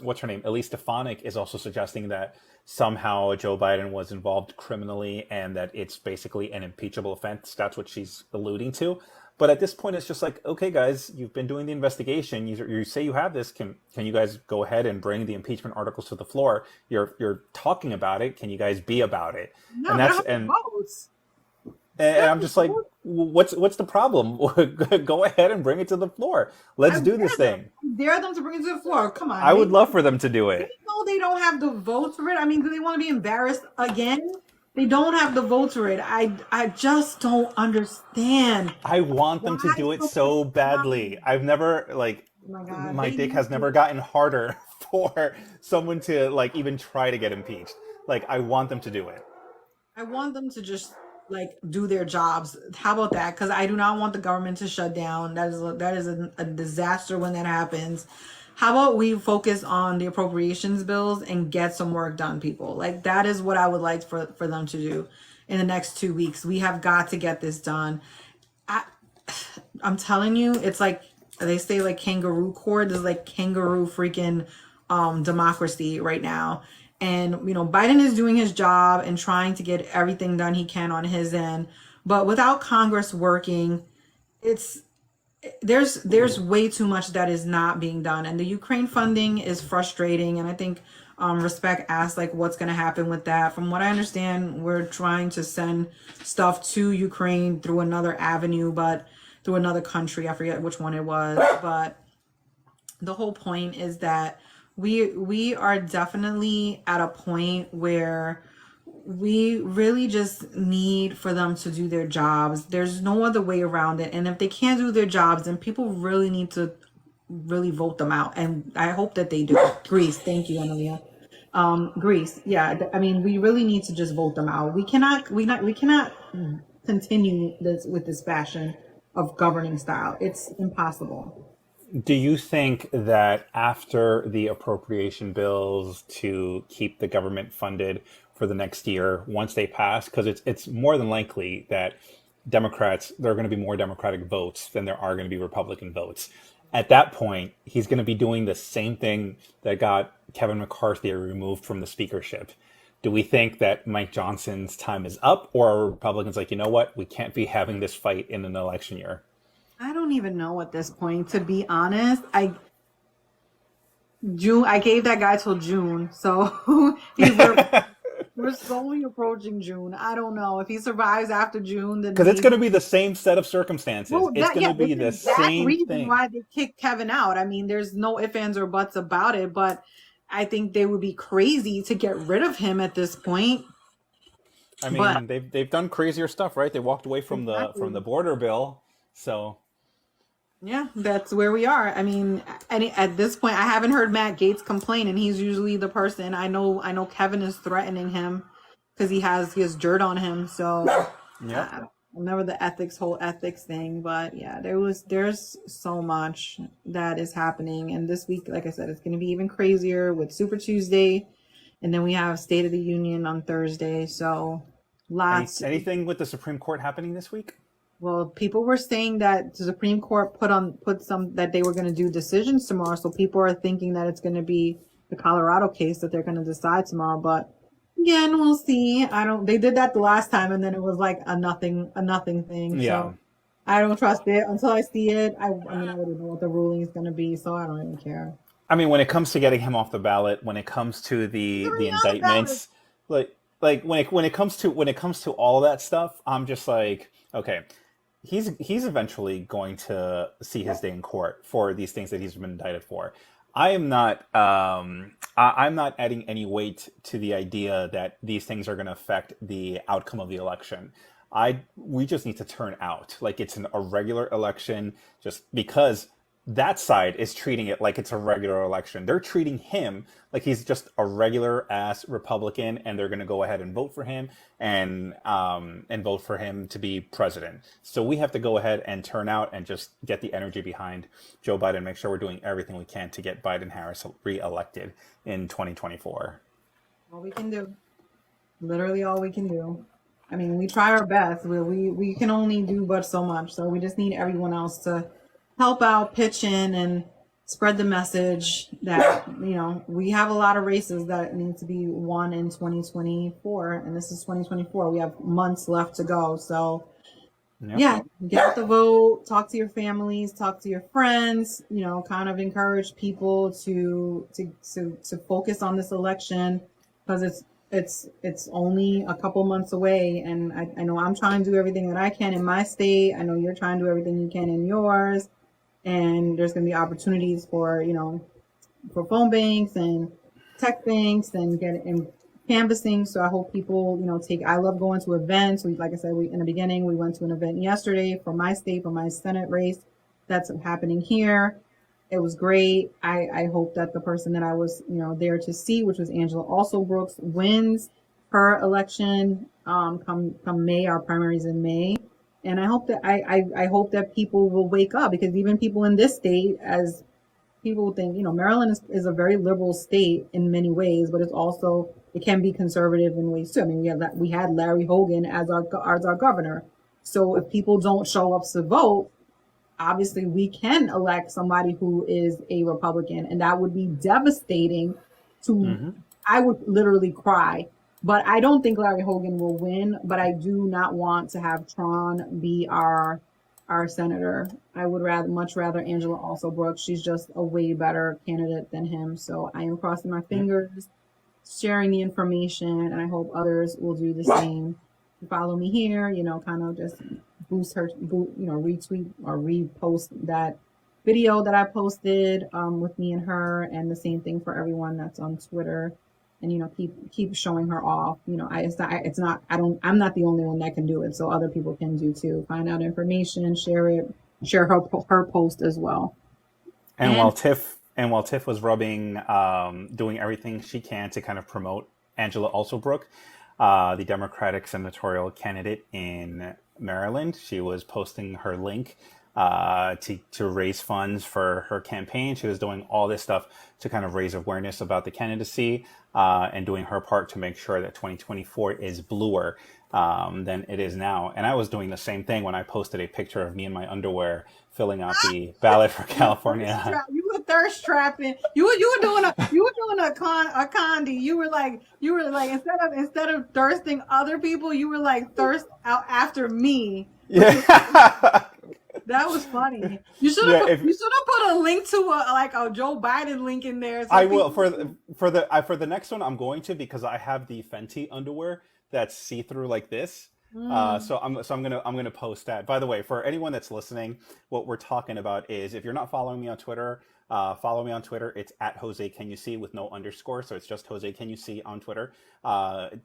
what's her name? Elise Stefanik is also suggesting that somehow Joe Biden was involved criminally and that it's basically an impeachable offense. That's what she's alluding to. But at this point, it's just like, okay, guys, you've been doing the investigation. You say you have this. Can you guys go ahead and bring the impeachment articles to the floor? You're talking about it. Can you guys be about it? No, And they that's don't have votes. and I'm just like, what's the problem? Go ahead and bring it to the floor. Let's do this thing. I dare them to bring it to the floor. Come on. I would love for them to do it. They know they don't have the votes for it. I mean, do they want to be embarrassed again? They don't have the votes for it. I just don't understand. I want them to do it so badly. I've never Oh my God. my dick has never gotten harder for someone to even try to get impeached. I want them to do it. I want them to just like do their jobs. How about that? Because I do not want the government to shut down. That is a disaster when that happens. How about we focus on the appropriations bills and get some work done, people? Like that is what I would like for them to do in the next 2 weeks. We have got to get this done. I, I'm telling you, it's like they say like kangaroo court. There's like kangaroo freaking democracy right now. And Biden is doing his job and trying to get everything done he can on his end. But without Congress working, it's there's way too much that is not being done. And the Ukraine funding is frustrating. And I think Respect asked like what's going to happen with that. From what I understand, we're trying to send stuff to Ukraine through another avenue, but through another country. I forget which one it was. But the whole point is that we are definitely at a point where we really just need for them to do their jobs. There's no other way around it. And if they can't do their jobs, then people really need to really vote them out. And I hope that they do. Greece, thank you, Analia. Greece, yeah. I mean, we really need to just vote them out. We cannot continue this with this fashion of governing style. It's impossible. Do you think that after the appropriation bills to keep the government funded for the next year, once they pass, because it's more than likely that Democrats, there are going to be more Democratic votes than there are going to be Republican votes. At that point, he's going to be doing the same thing that got Kevin McCarthy removed from the speakership. Do we think that Mike Johnson's time is up, or are Republicans like, you know what, we can't be having this fight in an election year? I don't even know at this point, to be honest. I gave that guy till June, so we're slowly approaching June. I don't know if he survives after June, then Because it's going to maybe. be the same set of circumstances. Well, It's going to it's be the the exact same reason thing. why they kicked Kevin out. I mean, there's no ifs, ands, or buts about it, but I think they would be crazy to get rid of him at this point. I But mean, they've done crazier stuff, right? They walked away from the exactly. border bill. So, Yeah, that's where we are. I mean, at this point, I haven't heard Matt Gaetz complain, and he's usually the person. I know Kevin is threatening him because he has dirt on him. So, yep. I remember the whole ethics thing. But yeah, there's so much that is happening, and this week, like I said, it's going to be even crazier with Super Tuesday, and then we have State of the Union on Thursday. So, lots. Anything with the Supreme Court happening this week? Well, people were saying that the Supreme Court put some that they were going to do decisions tomorrow. So people are thinking that it's going to be the Colorado case that they're going to decide tomorrow. But again, we'll see. I don't. They did that the last time, and then it was like a nothing thing. Yeah. So I don't trust it until I see it. I mean, I already know what the ruling is going to be, so I don't even care. I mean, when it comes to getting him off the ballot, when it comes to He's the already on the ballot. indictments, like when it comes to all that stuff, I'm just like, okay, he's eventually going to see his day in court for these things that he's been indicted for. I'm not adding any weight to the idea that these things are going to affect the outcome of the election. We just need to turn out like it's a regular election, just because that side is treating it like it's a regular election. They're treating him like he's just a regular ass Republican, and they're going to go ahead and vote for him and vote for him to be president. So we have to go ahead and turn out and just get the energy behind Joe Biden. Make sure we're doing everything we can to get Biden Harris reelected in 2024. All we can do, literally all we can do. I mean, we try our best. We can only do but so much. So we just need everyone else to help out, pitch in, and spread the message that, we have a lot of races that need to be won in 2024. And this is 2024. We have months left to go. So, Yep. yeah, get out the vote, talk to your families, talk to your friends, kind of encourage people to focus on this election because it's only a couple months away, and I know I'm trying to do everything that I can in my state. I know you're trying to do everything you can in yours, and there's going to be opportunities for phone banks and tech banks and canvassing. So I hope people I love going to events. Like I said, in the beginning we went to an event yesterday for my state, for my Senate race that's happening here. It was great. I hope that the person that I was, there to see, which was Angela Also Brooks, wins her election. come May. Our primaries in May, and I hope that I hope that people will wake up, because even people in this state, as people think, Maryland is a very liberal state in many ways, but it can be conservative in ways too. I mean, we had Larry Hogan as our governor. So if people don't show up to vote, obviously we can elect somebody who is a Republican, and that would be devastating to, I would literally cry. But I don't think Larry Hogan will win, but I do not want to have Tron be our senator. I would much rather Angela Alsobrooks. She's just a way better candidate than him. So I am crossing my fingers, sharing the information, and I hope others will do the same. Follow me here, kind of just retweet or repost that video that I posted with me and her, and the same thing for everyone that's on Twitter. And keep showing her off. I'm not the only one that can do it, so other people can do too. Find out information, share her post as well. And while Tiff was doing everything she can to kind of promote Angela Alsobrooks, the Democratic senatorial candidate in Maryland, she was posting her link to raise funds for her campaign. She was doing all this stuff to kind of raise awareness about the candidacy, and doing her part to make sure that 2024 is bluer than it is now. And I was doing the same thing when I posted a picture of me in my underwear filling out the ballot for California. You were thirst trapping. You were doing a condi. You were like instead of thirsting other people, you were like thirst out after me. Yeah. That was funny. You should have put a link to a Joe Biden link in there. I will for the next one. I'm going to, because I have the Fenty underwear that's see through like this. So I'm gonna post that. By the way, for anyone that's listening, what we're talking about is, if you're not following me on Twitter, follow me on Twitter. It's at Jose Can You See with no underscore, so it's just Jose Can You See on Twitter.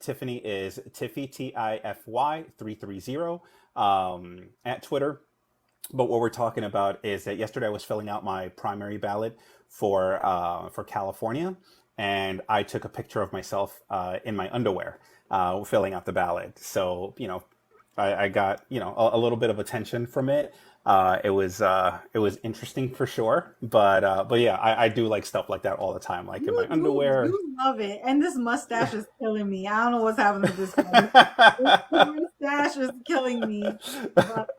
Tiffany is Tiffy TIFY 330 at Twitter. But what we're talking about is that yesterday I was filling out my primary ballot for California, and I took a picture of myself in my underwear filling out the ballot. So I got a little bit of attention from it. It was interesting for sure, but yeah, I do like stuff like that all the time, like in my underwear. You love it, and this mustache is killing me. I don't know what's happening to this one. This mustache is killing me. But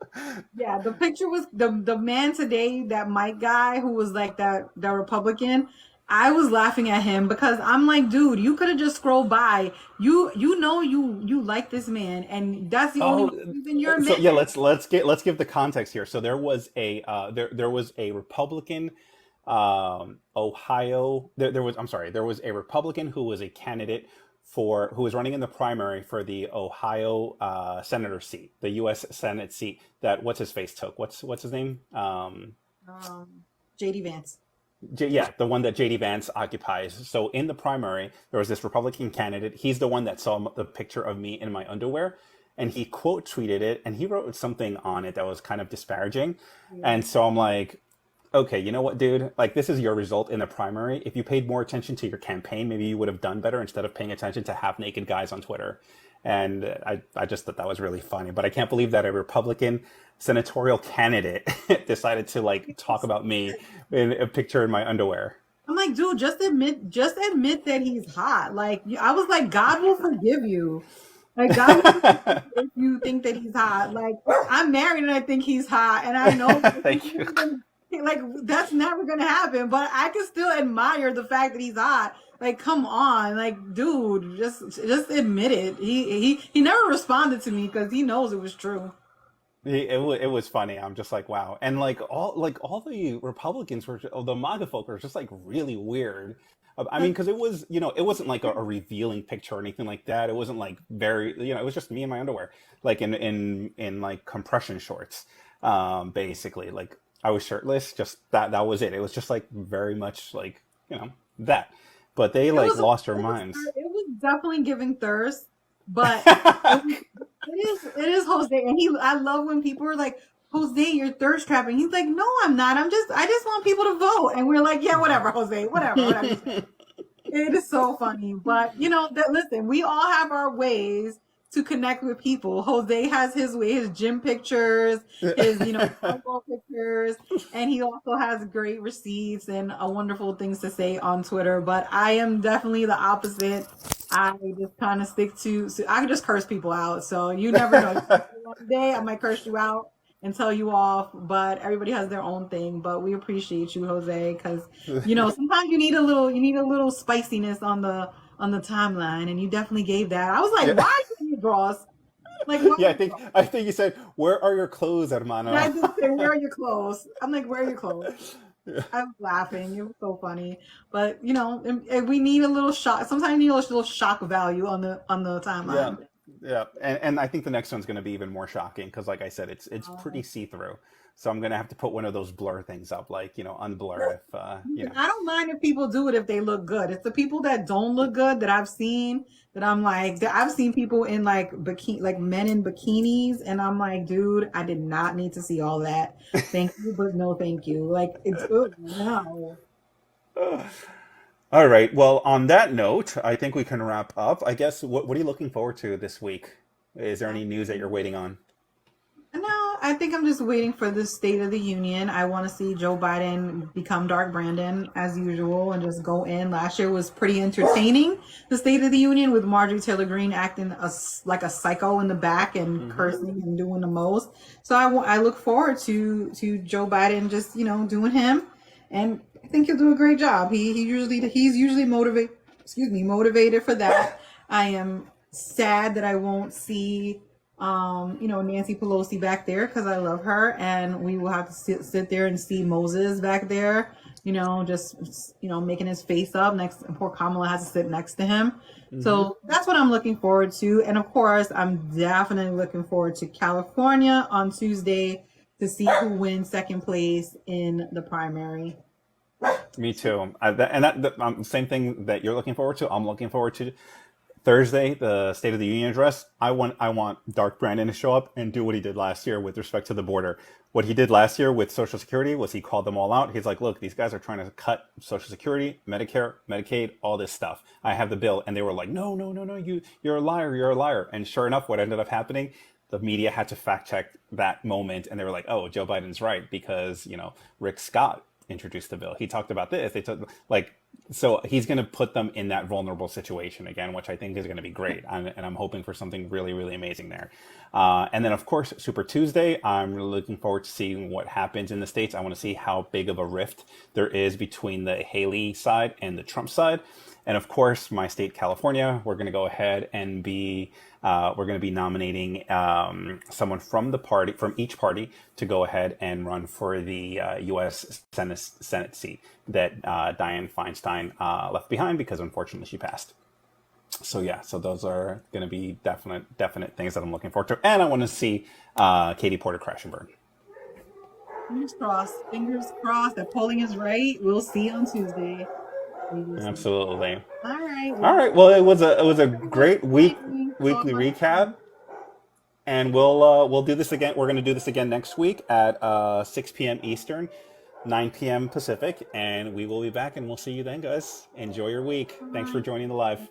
yeah, the picture was the man today, that Mike guy who was like that Republican. I was laughing at him because I'm like, dude, you could have just scrolled by. You like this man, and that's the only reason you're so yeah, let's give the context here. So there was a Republican Ohio. There was a Republican who was a candidate who was running in the primary for the Ohio senator seat, the U.S. Senate seat that what's his face took. What's his name? J.D. Vance. Yeah, the one that J.D. Vance occupies. So in the primary, there was this Republican candidate. He's the one that saw the picture of me in my underwear, and he quote tweeted it, and he wrote something on it that was kind of disparaging. Yeah. And so I'm like, okay, you know what, dude? Like, this is your result in the primary. If you paid more attention to your campaign, maybe you would have done better instead of paying attention to half-naked guys on Twitter. And I just thought that was really funny. But I can't believe that a Republican senatorial candidate decided to talk about me in a picture in my underwear. I'm like, dude, just admit that he's hot. Like, I was like, God will forgive you. Like, God will forgive you if you think that he's hot. Like, I'm married and I think he's hot, and I know Thank you. Like, that's never gonna happen. But I can still admire the fact that he's hot. Like, come on, like, dude, just admit it. He never responded to me because he knows it was true. It was funny. I'm just like, wow. And all the Republicans the MAGA folk were just like really weird. I mean, because it was, it wasn't like a revealing picture or anything like that. It wasn't like very, it was just me in my underwear, like in like compression shorts, basically. Like, I was shirtless. Just that was it. It was just like very much like, that. But they lost their minds. It was definitely giving thirst, but it is Jose, and I love when people are like, Jose, you're thirst trapping. He's like, no, I'm not. I just want people to vote, and we're like, yeah, whatever, Jose, whatever. It is so funny, but listen, we all have our ways to connect with people. Jose has his gym pictures, his football pictures, and he also has great receipts and wonderful things to say on Twitter. But I am definitely the opposite. I just kind of stick to. So I can just curse people out. So you never know. One day I might curse you out and tell you off, but everybody has their own thing. But we appreciate you, Jose, because sometimes you need a little spiciness on the timeline, and you definitely gave that. I was like, Yeah. why are you draws? Like, why Yeah, are you I think you said, "Where are your clothes, hermano?" And I did say, where are your clothes? I'm like, where are your clothes? Yeah. I was laughing. It was so funny. But and we need a little shock. Sometimes you need a little shock value on the Yeah, timeline. yeah, and I think the next one's going to be even more shocking because, like I said, it's pretty see through. So I'm going to have to put one of those blur things up, like unblur if I don't mind if people do it if they look good. It's the people that don't look good that I've seen that I'm like that I've seen people in like bikini like men in bikinis and I'm like, dude, I did not need to see all that. Thank you, but no thank you. Like it's no. All right. Well, on that note, I think we can wrap up. I guess what are you looking forward to this week? Is there any news that you're waiting on? No, I think I'm just waiting for the State of the Union. I want to see Joe Biden become Dark Brandon as usual and just go in. Last year was pretty entertaining, the State of the Union, with Marjorie Taylor Greene acting like a psycho in the back and Hmm. cursing and doing the most. So I look forward to Joe Biden just doing him, and I think he'll do a great job. He's usually motivated for that. I am sad that I won't see Nancy Pelosi back there because I love her, and we will have to sit there and see Moses back there, just making his face up next. Poor Kamala has to sit next to him, Hmm. so that's what I'm looking forward to. And of course, I'm definitely looking forward to California on Tuesday to see who wins second place in the primary. Me too. Same thing that you're looking forward to. I'm looking forward to Thursday, the State of the Union address. I want Dark Brandon to show up and do what he did last year with respect to the border. What he did last year with Social Security was he called them all out. He's like, "Look, these guys are trying to cut Social Security, Medicare, Medicaid, all this stuff. I have the bill," and they were like, "No, no, no, no, you're a liar, you're a liar." And sure enough, what ended up happening? The media had to fact check that moment, and they were like, "Oh, Joe Biden's right because Rick Scott introduced the bill. He talked about this. They took like." So he's going to put them in that vulnerable situation again, which I think is going to be great. And I'm hoping for something really, really amazing there. And then, of course, Super Tuesday, I'm really looking forward to seeing what happens in the States. I want to see how big of a rift there is between the Haley side and the Trump side. And of course, my state, California, we're going to go ahead and we're going to be nominating someone from the party, from each party, to go ahead and run for the U.S. Senate seat that Dianne Feinstein left behind because unfortunately she passed. So yeah, so those are going to be definite things that I'm looking forward to, and I want to see Katie Porter crash and burn. Fingers crossed. Fingers crossed that polling is right. We'll see on Tuesday. We will see. Absolutely. All right. All Well, right. Well, it was a for great explaining all weekly my recap, and we'll do this again. We're going to do this again next week at 6 p.m. Eastern, 9 p.m. Pacific, and we will be back, and we'll see you then, guys. Enjoy your week. Thanks for Bye. joining the live.